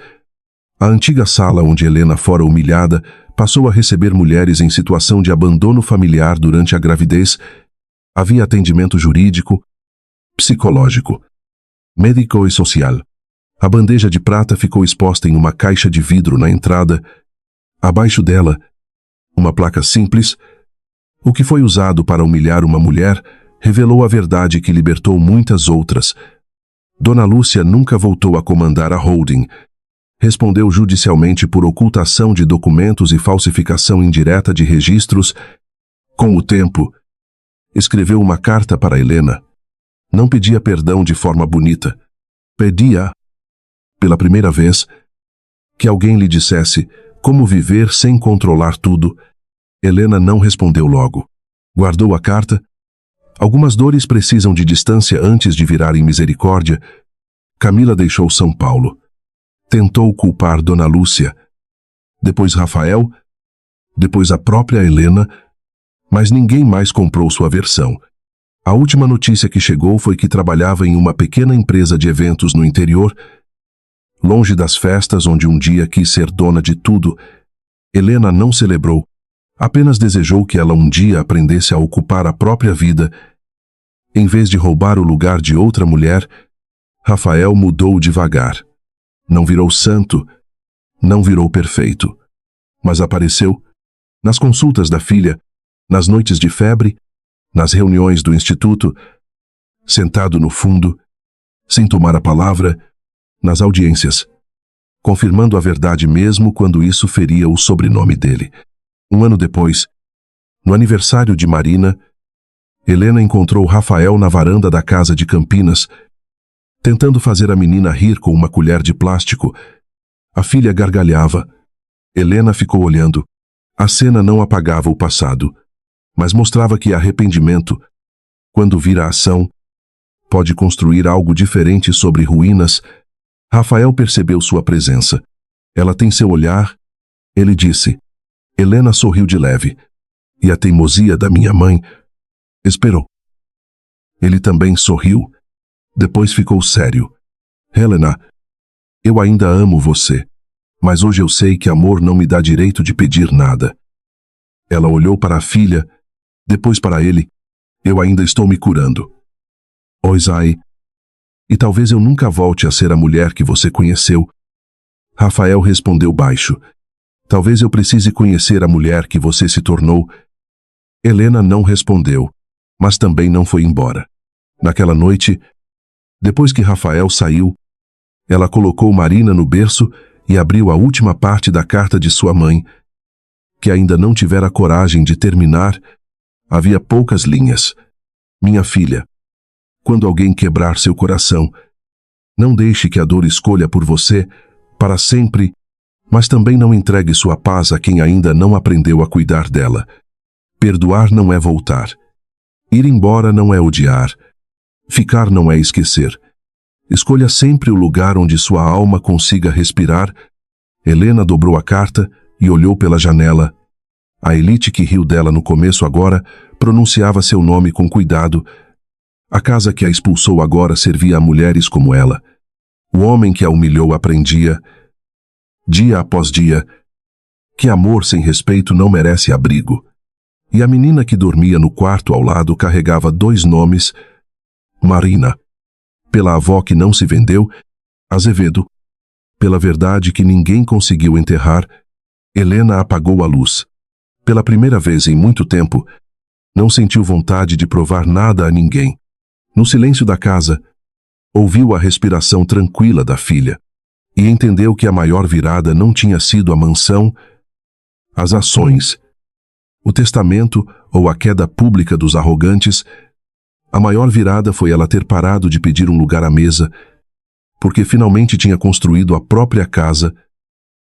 A antiga sala onde Helena fora humilhada passou a receber mulheres em situação de abandono familiar durante a gravidez. Havia atendimento jurídico, psicológico, médico e social. A bandeja de prata ficou exposta em uma caixa de vidro na entrada. Abaixo dela, uma placa simples. O que foi usado para humilhar uma mulher revelou a verdade que libertou muitas outras. Dona Lúcia nunca voltou a comandar a holding. Respondeu judicialmente por ocultação de documentos e falsificação indireta de registros. Com o tempo, escreveu uma carta para Helena. Não pedia perdão de forma bonita. Pedia, pela primeira vez, que alguém lhe dissesse como viver sem controlar tudo. Helena não respondeu logo. Guardou a carta. Algumas dores precisam de distância antes de virarem misericórdia. Camila deixou São Paulo. Tentou culpar Dona Lúcia, depois Rafael, depois a própria Helena, mas ninguém mais comprou sua versão. A última notícia que chegou foi que trabalhava em uma pequena empresa de eventos no interior, longe das festas onde um dia quis ser dona de tudo. Helena não celebrou, apenas desejou que ela um dia aprendesse a ocupar a própria vida. Em vez de roubar o lugar de outra mulher, Rafael mudou devagar. Não virou santo, não virou perfeito, mas apareceu nas consultas da filha, nas noites de febre, nas reuniões do instituto, sentado no fundo, sem tomar a palavra, nas audiências, confirmando a verdade mesmo quando isso feria o sobrenome dele. Um ano depois, no aniversário de Marina, Helena encontrou Rafael na varanda da casa de Campinas, tentando fazer a menina rir com uma colher de plástico. A filha gargalhava. Helena ficou olhando. A cena não apagava o passado, mas mostrava que arrependimento, quando vira ação, pode construir algo diferente sobre ruínas. Rafael percebeu sua presença. Ela tem seu olhar, ele disse. Helena sorriu de leve. E a teimosia da minha mãe esperou. Ele também sorriu. Depois ficou sério. Helena, eu ainda amo você, mas hoje eu sei que amor não me dá direito de pedir nada. Ela olhou para a filha, depois para ele. Eu ainda estou me curando. Zai. E talvez eu nunca volte a ser a mulher que você conheceu. Rafael respondeu baixo. Talvez eu precise conhecer a mulher que você se tornou. Helena não respondeu, mas também não foi embora. Naquela noite, depois que Rafael saiu, ela colocou Marina no berço e abriu a última parte da carta de sua mãe, que ainda não tivera coragem de terminar. Havia poucas linhas. Minha filha, quando alguém quebrar seu coração, não deixe que a dor escolha por você para sempre, mas também não entregue sua paz a quem ainda não aprendeu a cuidar dela. Perdoar não é voltar. Ir embora não é odiar. Ficar não é esquecer. Escolha sempre o lugar onde sua alma consiga respirar. Helena dobrou a carta e olhou pela janela. A elite que riu dela no começo agora pronunciava seu nome com cuidado. A casa que a expulsou agora servia a mulheres como ela. O homem que a humilhou aprendia, dia após dia, que amor sem respeito não merece abrigo. E a menina que dormia no quarto ao lado carregava 2 nomes: Marina, pela avó que não se vendeu; Azevedo, pela verdade que ninguém conseguiu enterrar. Helena apagou a luz. Pela primeira vez em muito tempo, não sentiu vontade de provar nada a ninguém. No silêncio da casa, ouviu a respiração tranquila da filha e entendeu que a maior virada não tinha sido a mansão, as ações, o testamento ou a queda pública dos arrogantes. A maior virada foi ela ter parado de pedir um lugar à mesa, porque finalmente tinha construído a própria casa